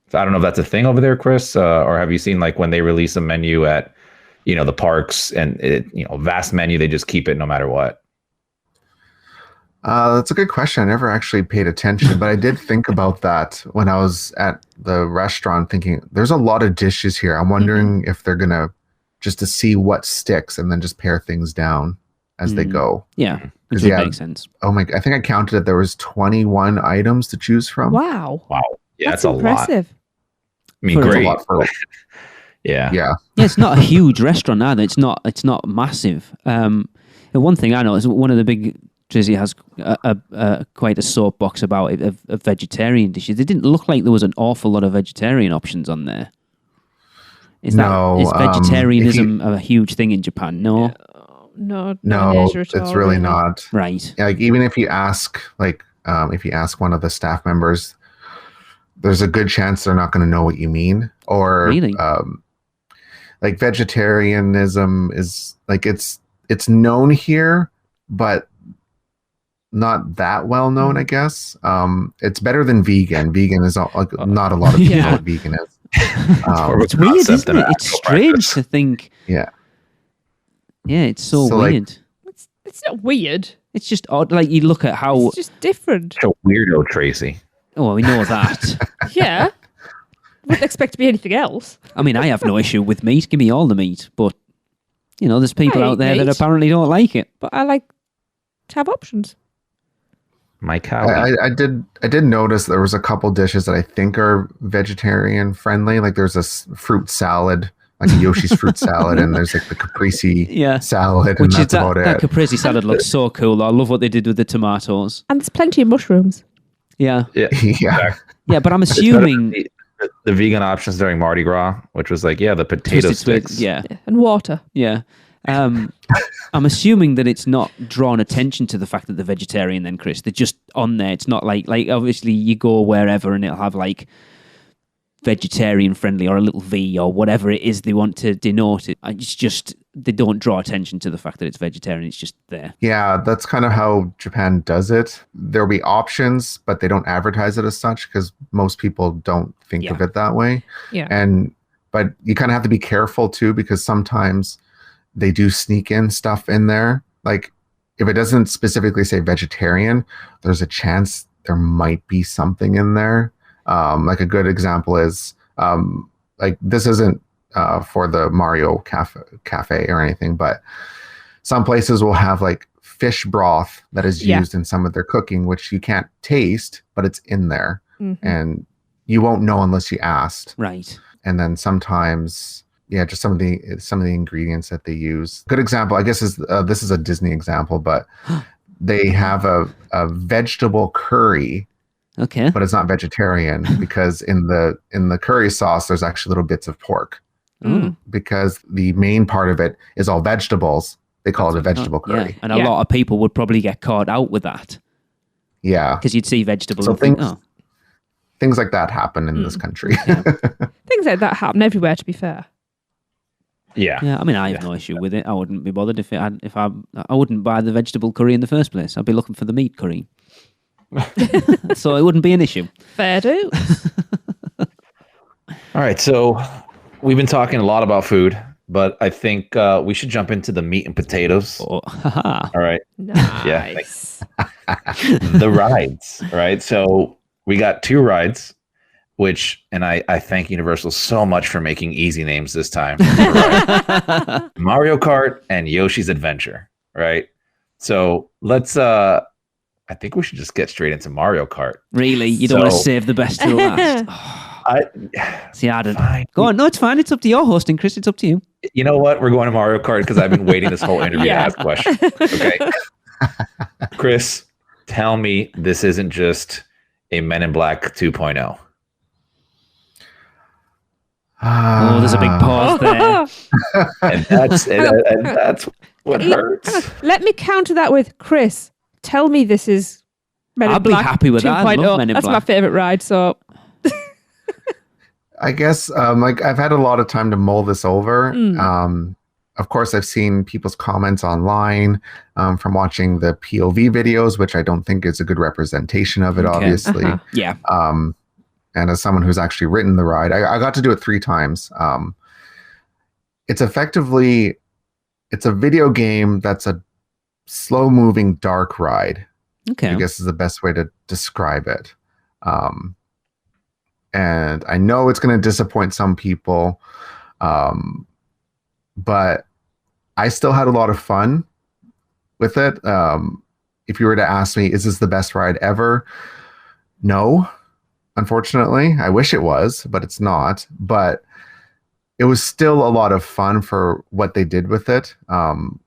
So I don't know if that's a thing over there, Chris, or have you seen like when they release a menu at, the parks and vast menu, they just keep it no matter what? That's a good question. I never actually paid attention, but I did think about that when I was at the restaurant, thinking there's a lot of dishes here. I'm wondering if they're going to just to see what sticks and then just pare things down as they go. Yeah, which would make sense. Oh my! I think I counted it. There was 21 items to choose from. Wow. Yeah, that's a impressive. lot. I mean, great. Yeah, it's not a huge restaurant either. It's not massive. The one thing I know is one of the big... Drizzy has quite a soapbox about it of vegetarian dishes. It didn't look like there was an awful lot of vegetarian options on there. Is vegetarianism a huge thing in Japan? No? No, it's really not. Right. Yeah, like even if you ask, one of the staff members, there's a good chance they're not going to know what you mean. Or really? Like vegetarianism is like it's known here, but not that well known, I guess. It's better than vegan. Vegan is not a lot of people know what vegan is. It's weird, isn't it? It's strange to think. Yeah. Yeah, it's so weird. It's not weird. It's just odd. Like, you look at how... It's just different. You're a weirdo, Tracy. Oh, we know that. Yeah. Wouldn't expect to be anything else. I mean, I have no issue with meat. Give me all the meat. But, there's people out there that apparently don't like it. But I like to have options. My cow. I did notice there was a couple dishes that I think are vegetarian friendly. Like there's this fruit salad, like a Yoshi's fruit salad, and there's like the caprese salad, and that's about it. That caprese salad looks so cool. I love what they did with the tomatoes. And there's plenty of mushrooms. Yeah. Yeah. Yeah, but I'm assuming the vegan options during Mardi Gras, which was like, the potato sticks. Yeah. And water. Yeah. I'm assuming that it's not drawn attention to the fact that they're vegetarian then, Chris. They're just on there. It's not like obviously you go wherever and it'll have like vegetarian friendly or a little V or whatever it is they want to denote it. It's just they don't draw attention to the fact that it's vegetarian. It's just there. Yeah, that's kind of how Japan does it. There'll be options, but they don't advertise it as such because most people don't think of it that way. Yeah. But you kind of have to be careful too, because sometimes they do sneak in stuff in there. Like if it doesn't specifically say vegetarian, there's a chance there might be something in there. Like a good example is like this isn't for the Mario cafe or anything, but some places will have like fish broth that is used in some of their cooking, which you can't taste, but it's in there, and you won't know unless you asked. Right. And then sometimes, just some of the ingredients that they use. Good example, I guess, is this is a Disney example, but they have a vegetable curry. Okay. But it's not vegetarian because in the curry sauce there's actually little bits of pork. Because the main part of it is all vegetables. They call it a vegetable curry. Yeah. And a lot of people would probably get caught out with that. Yeah. Because you'd see vegetables so and think, oh. Things like that happen in this country. Yeah. Things like that happen everywhere, to be fair. Yeah. Yeah, I mean, I have no issue with it. I wouldn't be bothered if I wouldn't buy the vegetable curry in the first place. I'd be looking for the meat curry. So it wouldn't be an issue. Fair do. All right, so we've been talking a lot about food, but I think we should jump into the meat and potatoes. Oh, all right. Nice. The rides, right? So we got 2 rides, and I thank Universal so much for making easy names this time. Right? Mario Kart and Yoshi's Adventure, right? So let's I think we should just get straight into Mario Kart. Really? You don't want to save the best till last? See, I don't. Fine. Go on. No, it's fine. It's up to your hosting, Chris. It's up to you. You know what? We're going to Mario Kart because I've been waiting this whole interview to ask questions. Okay. Chris, tell me this isn't just a Men in Black 2.0. Oh, there's a big pause there. And that's what hurts. Let me counter that with Chris. Tell me this is Men in Black. I'd be happy with that. I love Men in That's Black. my favorite ride. So I guess like I've had a lot of time to mull this over. Of course, I've seen people's comments online from watching the POV videos, which I don't think is a good representation of it, obviously. Yeah. And as someone who's actually written the ride, I got to do it 3 times. It's effectively, it's a video game that's a slow-moving dark ride. Okay. I guess is the best way to describe it. And I know it's going to disappoint some people, but I still had a lot of fun with it. If you were to ask me, is this the best ride ever? No, unfortunately. I wish it was, but it's not. But it was still a lot of fun for what they did with it.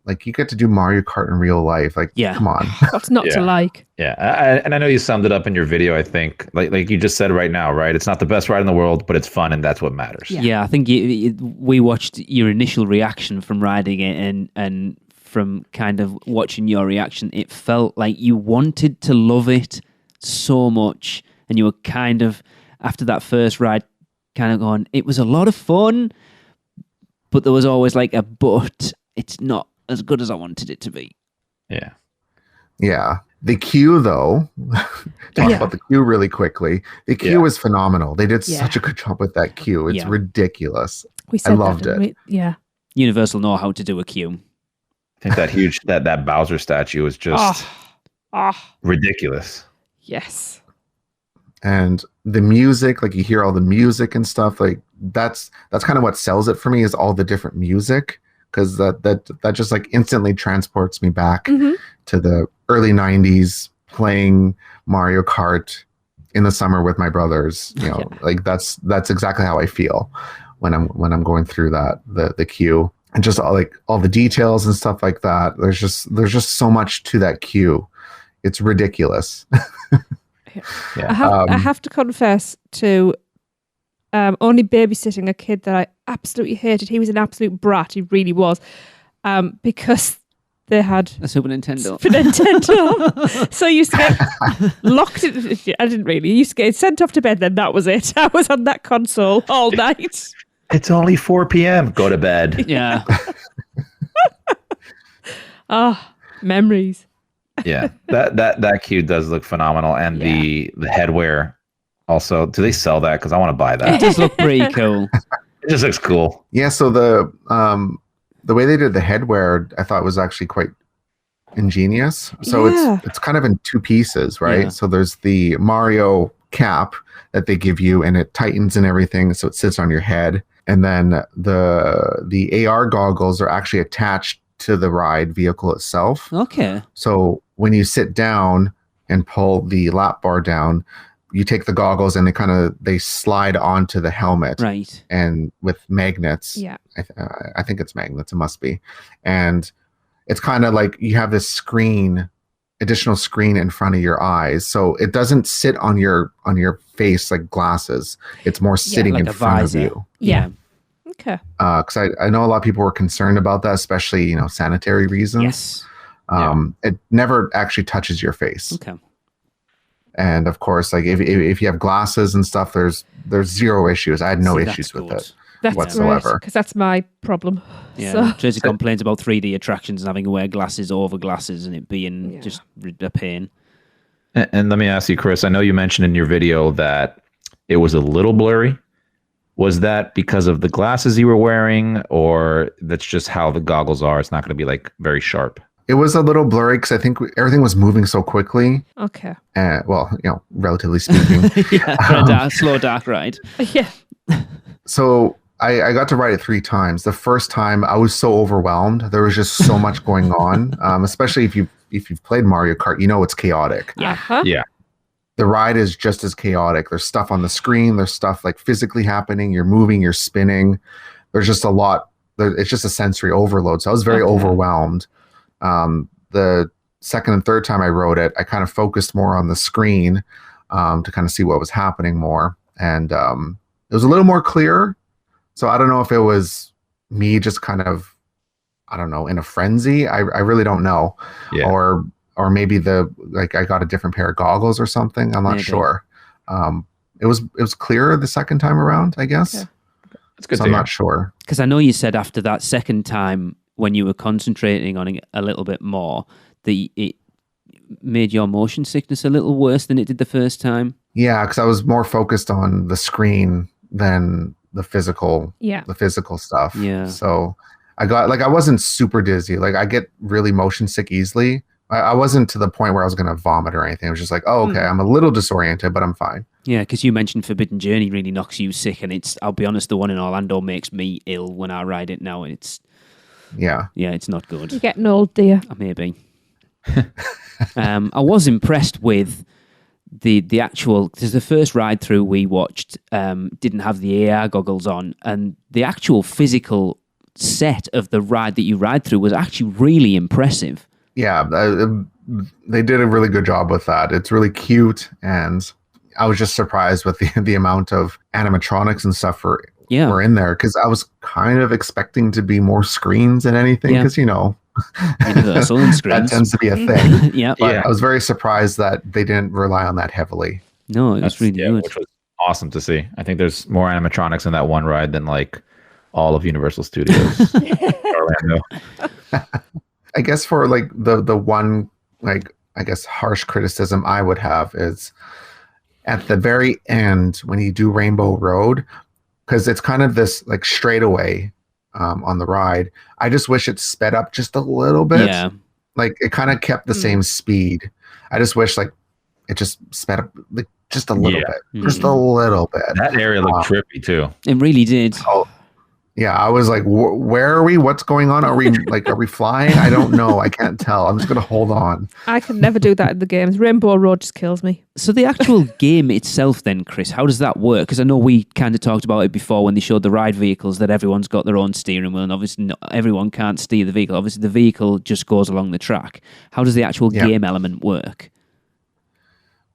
Like you get to do Mario Kart in real life. Like, come on. What's not to like? Yeah. And I know you summed it up in your video, I think. Like you just said right now, right? It's not the best ride in the world, but it's fun and that's what matters. Yeah, I think we watched your initial reaction from riding it and from kind of watching your reaction, it felt like you wanted to love it so much. And you were kind of, after that first ride, kind of going, it was a lot of fun, but there was always like a but. It's not as good as I wanted it to be. Yeah. Yeah. The queue, though, talk about the queue really quickly. The queue was phenomenal. They did such a good job with that queue. It's ridiculous. I loved it. Yeah. Universal know how to do a queue. I think that huge, that Bowser statue is just ridiculous. Yes. And the music, like you hear all the music and stuff, like that's kind of what sells it for me is all the different music, because that just like instantly transports me back to the early 90s playing Mario Kart in the summer with my brothers. You know, like that's exactly how I feel when I'm going through the queue, and just all the details and stuff like that. There's just so much to that queue. It's ridiculous. Yeah. I have to confess to only babysitting a kid that I absolutely hated. He was an absolute brat. He really was. Because they had A Super Nintendo. for Nintendo. So you used to get locked in. I didn't really. You used to get sent off to bed, then that was it. I was on that console all night. It's only 4 p.m. Go to bed. Yeah. Memories. Yeah, that cube does look phenomenal, and the headwear also. Do they sell that? Because I want to buy It that. does look pretty cool. It just looks cool. Yeah, so the way they did the headwear, I thought was actually quite ingenious. So it's kind of in two pieces, right? Yeah. So there's the Mario cap that they give you, and it tightens and everything, so it sits on your head. And then the AR goggles are actually attached to the ride vehicle itself. Okay. So when you sit down and pull the lap bar down, you take the goggles and they slide onto the helmet, Right. and with magnets. Yeah. I think it's magnets. It must be, and it's kind of like you have this additional screen in front of your eyes, so it doesn't sit on your face like glasses. It's more sitting like in a front visor. of you. Yeah. Okay. Because I know a lot of people were concerned about that, especially sanitary reasons. Yes. It never actually touches your face. Okay. And of course, like if you have glasses and stuff, there's zero issues. I had no See, issues that's with good. it That's whatsoever. because that's my problem. Yeah. So, Tracy complains about 3D attractions and having to wear glasses over glasses and it being just a pain. And let me ask you, Chris. I know you mentioned in your video that it was a little blurry. Was that because of the glasses you were wearing, or that's just how the goggles are? It's not going to be like very sharp. It was a little blurry because I think everything was moving so quickly. okay. Well, relatively speaking. Yeah. Slow dark ride. Yeah. So I got to ride it 3 times. The first time I was so overwhelmed. There was just so much going on. Especially if you've played Mario Kart, it's chaotic. Yeah. Uh-huh. Yeah. The ride is just as chaotic. There's stuff on the screen. There's stuff like physically happening. You're moving. You're spinning. There's just a lot. It's just a sensory overload. So I was very overwhelmed. The second and third time I rode it, I kind of focused more on the screen to kind of see what was happening more. And it was a little more clear. So I don't know if it was me just kind of, I don't know, in a frenzy. I really don't know. Yeah. Or maybe I got a different pair of goggles or something. I'm not sure. It was clearer the second time around, I guess. Okay. That's good. So I'm not sure. Because I know you said after that second time, when you were concentrating on it a little bit more, that it made your motion sickness a little worse than it did the first time. Yeah, because I was more focused on the screen than the physical stuff. Yeah. So I wasn't super dizzy. Like I get really motion sick easily. I wasn't to the point where I was going to vomit or anything. It was just like, oh, okay, I'm a little disoriented, but I'm fine. Yeah, because you mentioned Forbidden Journey really knocks you sick, and I'll be honest, the one in Orlando makes me ill when I ride it now, and it's not good. You're getting old, dear. Maybe. I was impressed with the actual, because the first ride through we watched didn't have the AR goggles on, and the actual physical set of the ride that you ride through was actually really impressive. Yeah, they did a really good job with that. It's really cute, and I was just surprised with the amount of animatronics and stuff were in there, because I was kind of expecting to be more screens than anything, because Universal and screens. that tends to be a thing. Yeah. But I was very surprised that they didn't rely on that heavily. No, it was really good. Which was awesome to see. I think there's more animatronics in that one ride than like all of Universal Studios Orlando. I guess for like the one, like, I guess harsh criticism I would have is at the very end when you do Rainbow Road, because it's kind of this like straightaway on the ride. I just wish it sped up just a little bit. Yeah. Like it kind of kept the same speed. I just wish like it just sped up like just a little bit, just a little bit. That area looked trippy too. It really did. Oh, yeah, I was like, where are we? What's going on? Are we flying? I don't know. I can't tell. I'm just going to hold on. I can never do that in the games. Rainbow Road just kills me. So the actual game itself then, Chris, how does that work? Because I know we kind of talked about it before when they showed the ride vehicles, that everyone's got their own steering wheel, and obviously not everyone can't steer the vehicle. Obviously the vehicle just goes along the track. How does the actual game element work?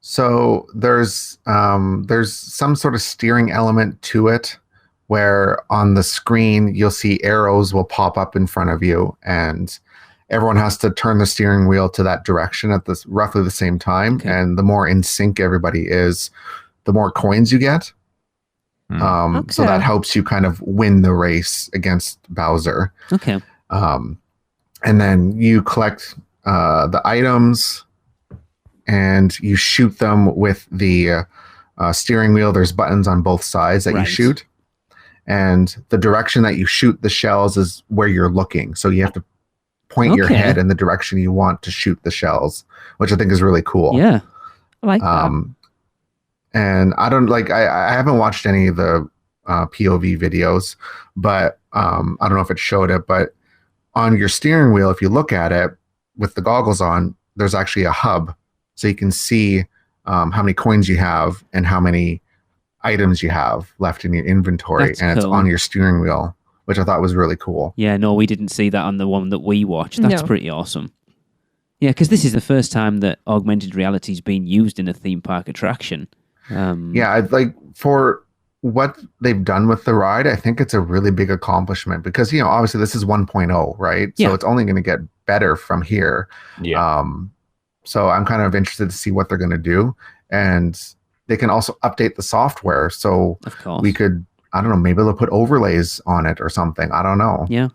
So there's some sort of steering element to it, where on the screen you'll see arrows will pop up in front of you, and everyone has to turn the steering wheel to that direction at this roughly the same time. Okay. And the more in sync everybody is, the more coins you get. So that helps you kind of win the race against Bowser. Okay. And then you collect the items and you shoot them with the steering wheel. There's buttons on both sides that you shoot. And the direction that you shoot the shells is where you're looking. So you have to point your head in the direction you want to shoot the shells, which I think is really cool. Yeah. I like that. And I don't I haven't watched any of the POV videos, but I don't know if it showed it, but on your steering wheel, if you look at it with the goggles on, there's actually a hub. So you can see how many coins you have and how many items you have left in your inventory. That's and it's cool. on your steering wheel, which I thought was really cool. Yeah, no, we didn't see that on the one that we watched. That's pretty awesome. Yeah, because this is the first time that augmented reality is being used in a theme park attraction. For what they've done with the ride, I think it's a really big accomplishment because, obviously this is 1.0, right? Yeah. So it's only going to get better from here. Yeah. So I'm kind of interested to see what they're going to do. And they can also update the software. So Of course. we could, I don't know, maybe they'll put overlays on it or something. I don't know. Yeah.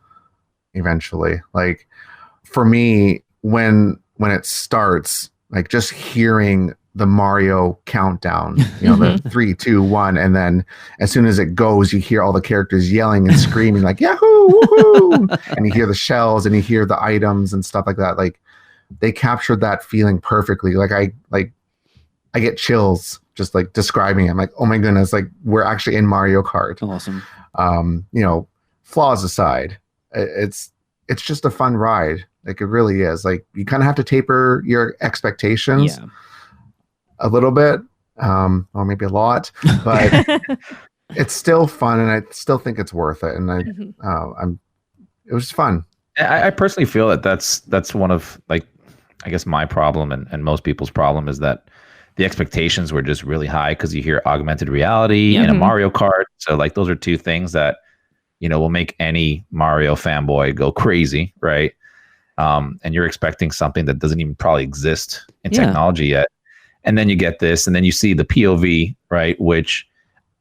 Eventually. Like for me, when it starts, like just hearing the Mario countdown, the 3, 2, 1, and then as soon as it goes, you hear all the characters yelling and screaming like Yahoo, woohoo! And you hear the shells and you hear the items and stuff like that. Like they captured that feeling perfectly. Like I get chills just like describing it. I'm like, oh my goodness, like we're actually in Mario Kart. Awesome. Flaws aside, it's just a fun ride. Like it really is. Like you kind of have to taper your expectations a little bit, or maybe a lot, but it's still fun, and I still think it's worth it. And it was fun. I personally feel that that's one of I guess my problem and most people's problem is that the expectations were just really high because you hear augmented reality and a Mario Kart. So those are two things that will make any Mario fanboy go crazy, right? And you're expecting something that doesn't even probably exist in technology yet. And then you get this, and then you see the POV, right? Which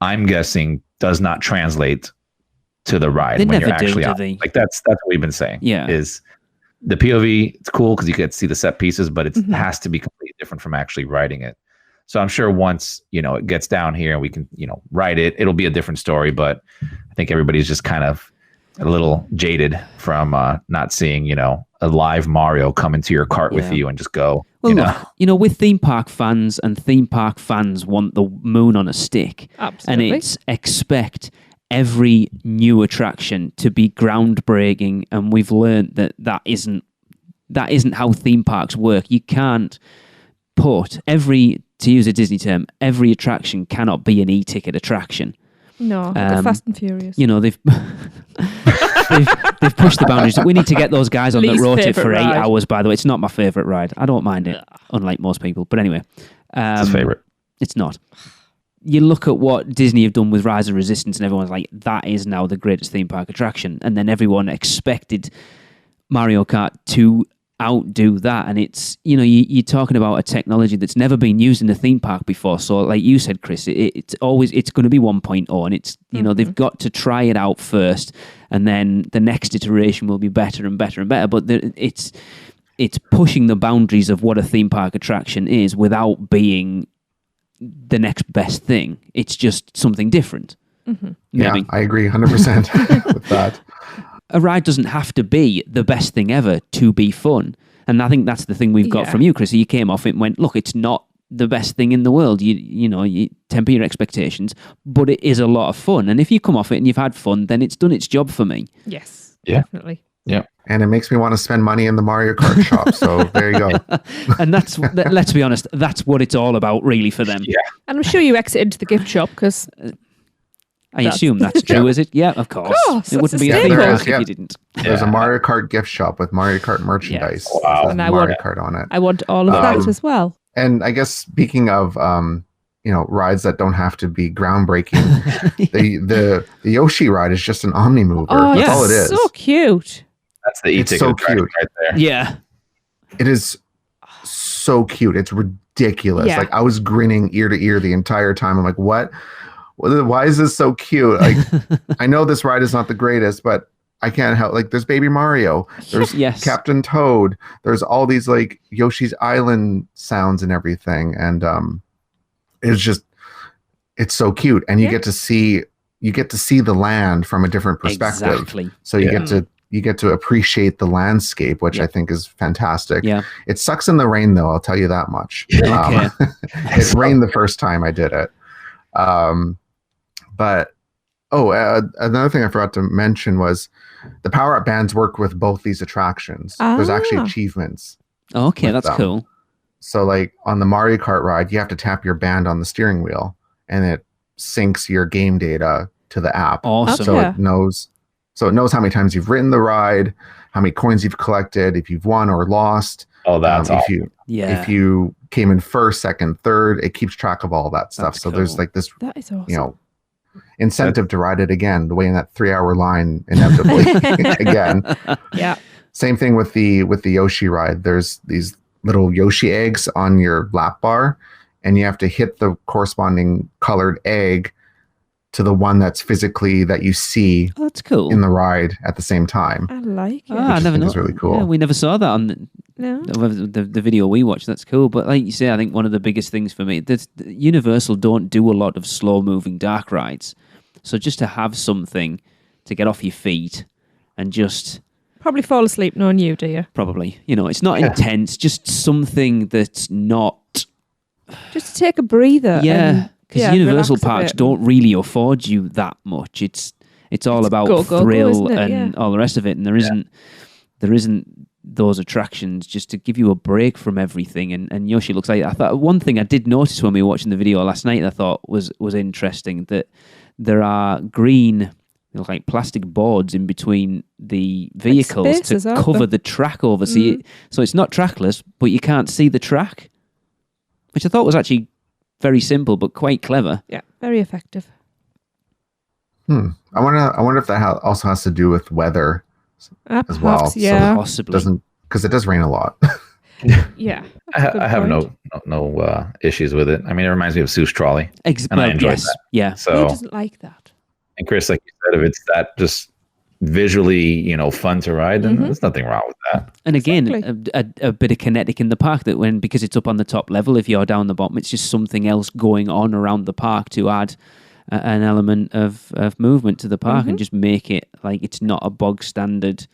I'm guessing does not translate to the ride They when never you're actually do on. they? That's what we've been saying. Yeah. Is the POV, it's cool because you get to see the set pieces, but it has to be completely different from actually writing it. So I'm sure once, it gets down here and we can, write it, it'll be a different story. But I think everybody's just kind of a little jaded from not seeing, a live Mario come into your cart with you and just go. Well, look, with theme park fans, and theme park fans want the moon on a stick. Absolutely. And it's expect every new attraction to be groundbreaking. And we've learned that isn't how theme parks work. You can't put to use a Disney term, every attraction cannot be an e-ticket attraction. No, they're Fast and Furious. They've they've pushed the boundaries. We need to get those guys on that Least wrote it for 8 favourite ride. hours, by the way. It's not my favourite ride. I don't mind it, unlike most people. But anyway. It's his favorite. It's not. You look at what Disney have done with Rise of Resistance and everyone's like, that is now the greatest theme park attraction. And then everyone expected Mario Kart to outdo that. And it's, you're talking about a technology that's never been used in a theme park before. So like you said, Chris, it's going to be 1.0, and it's, they've got to try it out first, and then the next iteration will be better and better and better. But it's pushing the boundaries of what a theme park attraction is without being the next best thing. It's just something different. Yeah, I agree 100% with that. A ride doesn't have to be the best thing ever to be fun. And I think that's the thing we've got from you, Chris. You came off it and went, look, it's not the best thing in the world. You temper your expectations, but it is a lot of fun. And if you come off it and you've had fun, then it's done its job for me. Yes, definitely. Yeah. And it makes me want to spend money in the Mario Kart shop. So there you go. And let's be honest, that's what it's all about really for them. Yeah. And I'm sure you exited the gift shop because... I assume that's true, is it? Yeah, of course. It wouldn't be a theme park if you didn't. There's a Mario Kart gift shop with Mario Kart merchandise. Yes. Wow. And Mario Kart on it. I want all of that as well. And I guess speaking of rides that don't have to be groundbreaking, the Yoshi ride is just an omni mover. Oh, That's all it is. So cute. That's the It's so cute. right there. Yeah. It is so cute. It's ridiculous. Yeah. Like I was grinning ear to ear the entire time. I'm like, what? Why is this so cute? Like, I know this ride is not the greatest, but I can't help. Like, there's Baby Mario, there's Yes. Captain Toad, there's all these like Yoshi's Island sounds and everything, and it's so cute, and you get to see the land from a different perspective. Exactly. So you get to appreciate the landscape, which I think is fantastic. Yeah. It sucks in the rain, though. I'll tell you that much. Okay. It rained the first time I did it. But another thing I forgot to mention was the power-up bands work with both these attractions. There's actually achievements. Okay, that's them. cool. So like on the Mario Kart ride, you have to tap your band on the steering wheel and it syncs your game data to the app. Awesome. So it knows how many times you've ridden the ride, how many coins you've collected, if you've won or lost. Oh, that's awesome. If you came in first, second, third, it keeps track of all that stuff. That's so there's cool. like this, That is awesome. Incentive to ride it again, to wait in that 3-hour line inevitably again. Yeah. Same thing with the Yoshi ride. There's these little Yoshi eggs on your lap bar, and you have to hit the corresponding colored egg to the one that's physically that you see That's cool. in the ride at the same time. I like it. I never know. It's really cool. Yeah, we never saw that on the video we watched. That's cool. But like you say, I think one of the biggest things for me, that Universal don't do a lot of slow moving dark rides. So just to have something to get off your feet and just Probably fall asleep knowing you, do you? probably, it's not intense, just something that's not. Just to take a breather. Yeah. Because Universal relax a parks bit. don't really afford you that much. It's all about go, go, thrill isn't it? and all the rest of it. And there isn't those attractions just to give you a break from everything. And Yoshi looks like, I thought one thing I did notice when we were watching the video last night, I thought was interesting, that there are green, like plastic boards in between the vehicles spaces, to aren't cover there? the track over. So it's not trackless, but you can't see the track, which I thought was actually very simple but quite clever. Yeah, very effective. I wonder if that also has to do with weather as well. Perhaps, yeah. Possibly. Because it does rain a lot. Yeah. I have no issues with it. I mean, it reminds me of Seuss Trolley, and I enjoyed that. Yeah. So, Who doesn't like that? and Chris, like you said, if it's that just visually, fun to ride, then there's nothing wrong with that. And again, Exactly. a bit of kinetic in the park because it's up on the top level, if you're down the bottom, it's just something else going on around the park to add an element of movement to the park and just make it like it's not a bog standard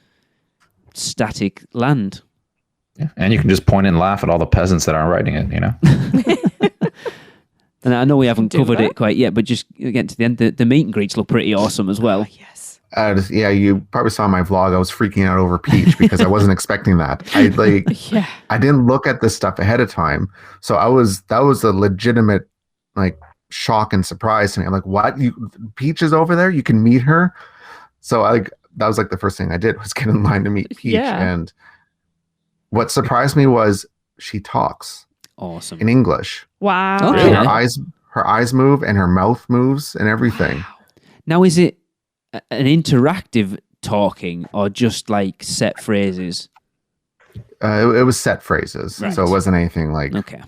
static land. Yeah. And you can just point and laugh at all the peasants that aren't riding it, And I know we haven't do covered that. it quite yet, but just getting to the end, the meet and greets look pretty awesome as well. Yes. You probably saw my vlog. I was freaking out over Peach because I wasn't expecting that. Yeah. I didn't look at this stuff ahead of time, so that was a legitimate like shock and surprise to me. I'm like, what? Peach is over there? You can meet her? So that was like the first thing I did was get in line to meet Peach. Yeah. And what surprised me was she talks Awesome. in English. Wow. Okay. Her eyes move and her mouth moves and everything. Now, is it an interactive talking or just like set phrases? It was set phrases, Right. so it wasn't anything like. Okay.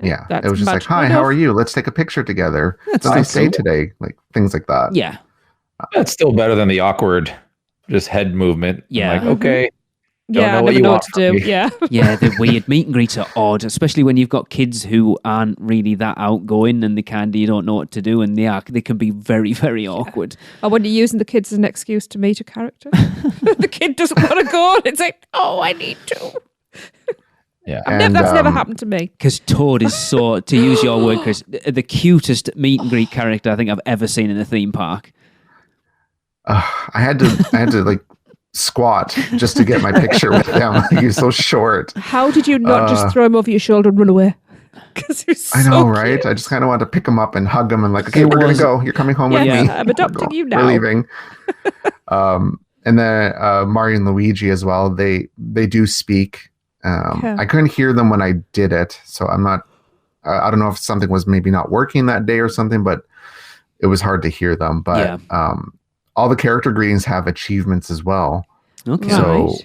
Yeah, That's it was just like, magical "Hi, how enough. are you? Let's take a picture together. It's a That's nice day cool. today." Like things like that. Yeah. That's still better than the awkward, just head movement. Yeah. Like, okay, Yeah, know I what never you know want what to from do. me. Yeah. Yeah, the weird meet and greets are odd, especially when you've got kids who aren't really that outgoing and you don't know what to do, and they can be very, very awkward. Or when you're using the kids as an excuse to meet a character. The kid doesn't want to go, and it's like, oh, I need to. yeah. That's never happened to me. Because Toad is so, to use your word, Chris, the cutest meet and greet character I think I've ever seen in a theme park. I had to like squat just to get my picture with him. He was so short. How did you not just throw him over your shoulder and run away? Because he's so I know, right? cute. I just kind of wanted to pick him up and hug him and like, okay, we're gonna go. You're coming home with Yes, me. I'm adopting you now. We're leaving. And then Mario and Luigi as well. They do speak. Yeah. I couldn't hear them when I did it, so I'm not. I don't know if something was maybe not working that day or something, but it was hard to hear them. But all the character greetings have achievements as well. Okay. So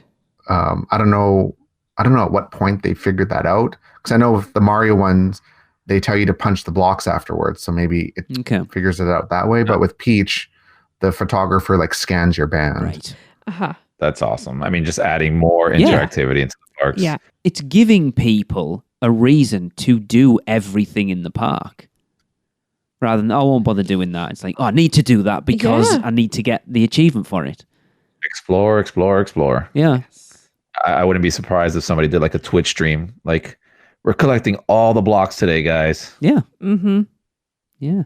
I don't know at what point they figured that out, because I know with the Mario ones, they tell you to punch the blocks afterwards. So maybe it figures it out that way. But with Peach, the photographer like scans your band. Right. Uh-huh. That's awesome. I mean, just adding more interactivity into the parks. Yeah. It's giving people a reason to do everything in the park. Rather than, I won't bother doing that. It's like, I need to do that because I need to get the achievement for it. Explore, explore, explore. Yeah. I wouldn't be surprised if somebody did like a Twitch stream. Like, we're collecting all the blocks today, guys. Yeah. Mm-hmm. Yeah.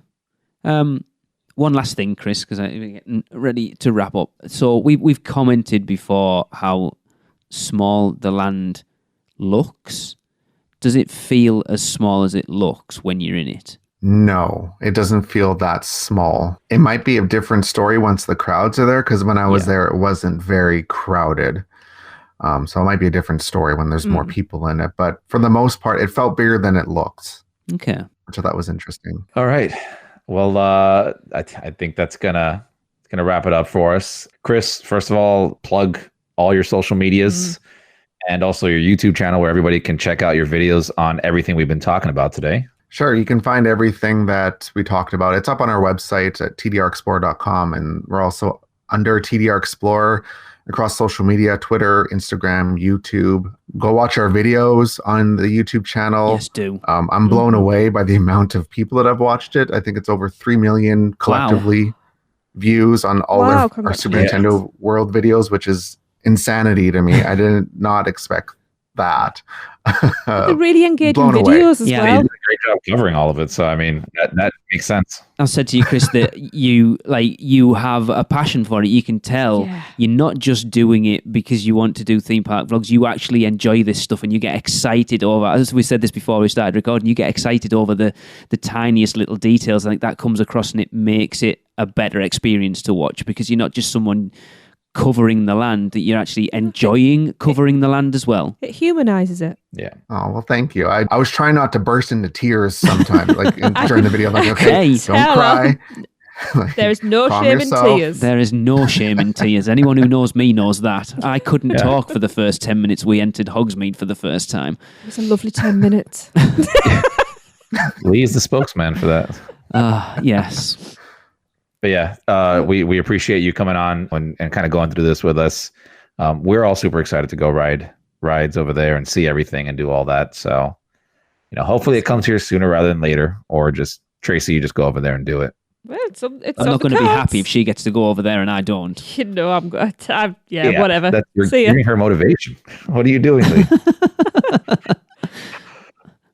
One last thing, Chris, because I'm getting ready to wrap up. So we've commented before how small the land looks. Does it feel as small as it looks when you're in it? No, it doesn't feel that small. It might be a different story once the crowds are there, because when I was there, it wasn't very crowded. So it might be a different story when there's more people in it. But for the most part, it felt bigger than it looked. Okay. Which I thought was interesting. All right. Well, I think that's gonna wrap it up for us. Chris, first of all, plug all your social medias and also your YouTube channel where everybody can check out your videos on everything we've been talking about today. Sure. You can find everything that we talked about. It's up on our website at tdrexplorer.com. And we're also under TDR Explorer across social media, Twitter, Instagram, YouTube. Go watch our videos on the YouTube channel. Yes, do. I'm blown away by the amount of people that have watched it. I think it's over 3 million collectively views on all of our Super Nintendo World videos, which is insanity to me. I did not expect that. They're really engaging videos as well. They did a great job covering all of it. So I mean, that makes sense. I said to you, Chris, that you have a passion for it. You can tell you're not just doing it because you want to do theme park vlogs. You actually enjoy this stuff, and you get excited over. As we said this before we started recording, you get excited over the tiniest little details. I think that comes across, and it makes it a better experience to watch because you're not just someone covering the land, that you're actually enjoying covering the land as well. It humanizes it. Yeah. Oh, well, thank you. I was trying not to burst into tears sometimes, like during the video. I'm like, okay, don't cry. Like, there is no shame in tears. There is no shame in tears. Anyone who knows me knows that. I couldn't talk for the first 10 minutes we entered Hogsmeade for the first time. It was a lovely 10 minutes. Lee is the spokesman for that. Yes. But yeah, we appreciate you coming on and kind of going through this with us. We're all super excited to go ride rides over there and see everything and do all that. So, hopefully it comes here sooner rather than later, or just Tracy, you just go over there and do it. Well, it's I'm not going to be happy if she gets to go over there and I don't. I'm good. Whatever. You're giving her motivation. What are you doing, Lee?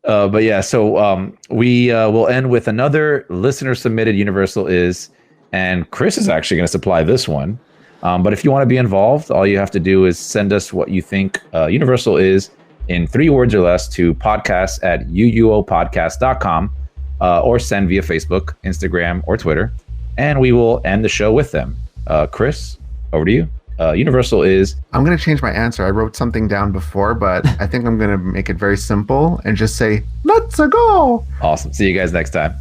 But yeah, so we will end with another listener submitted Universal Is. And Chris is actually going to supply this one. But if you want to be involved, all you have to do is send us what you think Universal is in 3 words or less to podcast@uuopodcast.com or send via Facebook, Instagram, or Twitter. And we will end the show with them. Chris, over to you. Universal is... I'm going to change my answer. I wrote something down before, but I think I'm going to make it very simple and just say, let's go. Awesome. See you guys next time.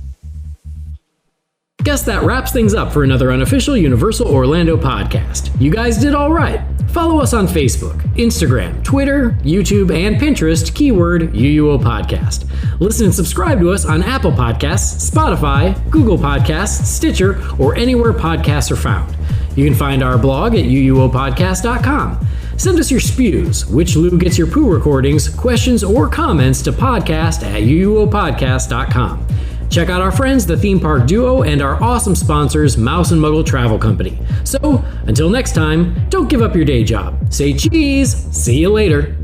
Guess that wraps things up for another unofficial Universal Orlando podcast. You guys did all right. Follow us on Facebook, Instagram, Twitter, YouTube, and Pinterest, keyword UUO Podcast. Listen and subscribe to us on Apple Podcasts, Spotify, Google Podcasts, Stitcher, or anywhere podcasts are found. You can find our blog at uuopodcast.com. Send us your spews, which Lou gets your poo recordings, questions, or comments to podcast@uuopodcast.com. Check out our friends, the Theme Park Duo, and our awesome sponsors, Mouse and Muggle Travel Company. So, until next time, don't give up your day job. Say cheese. See you later.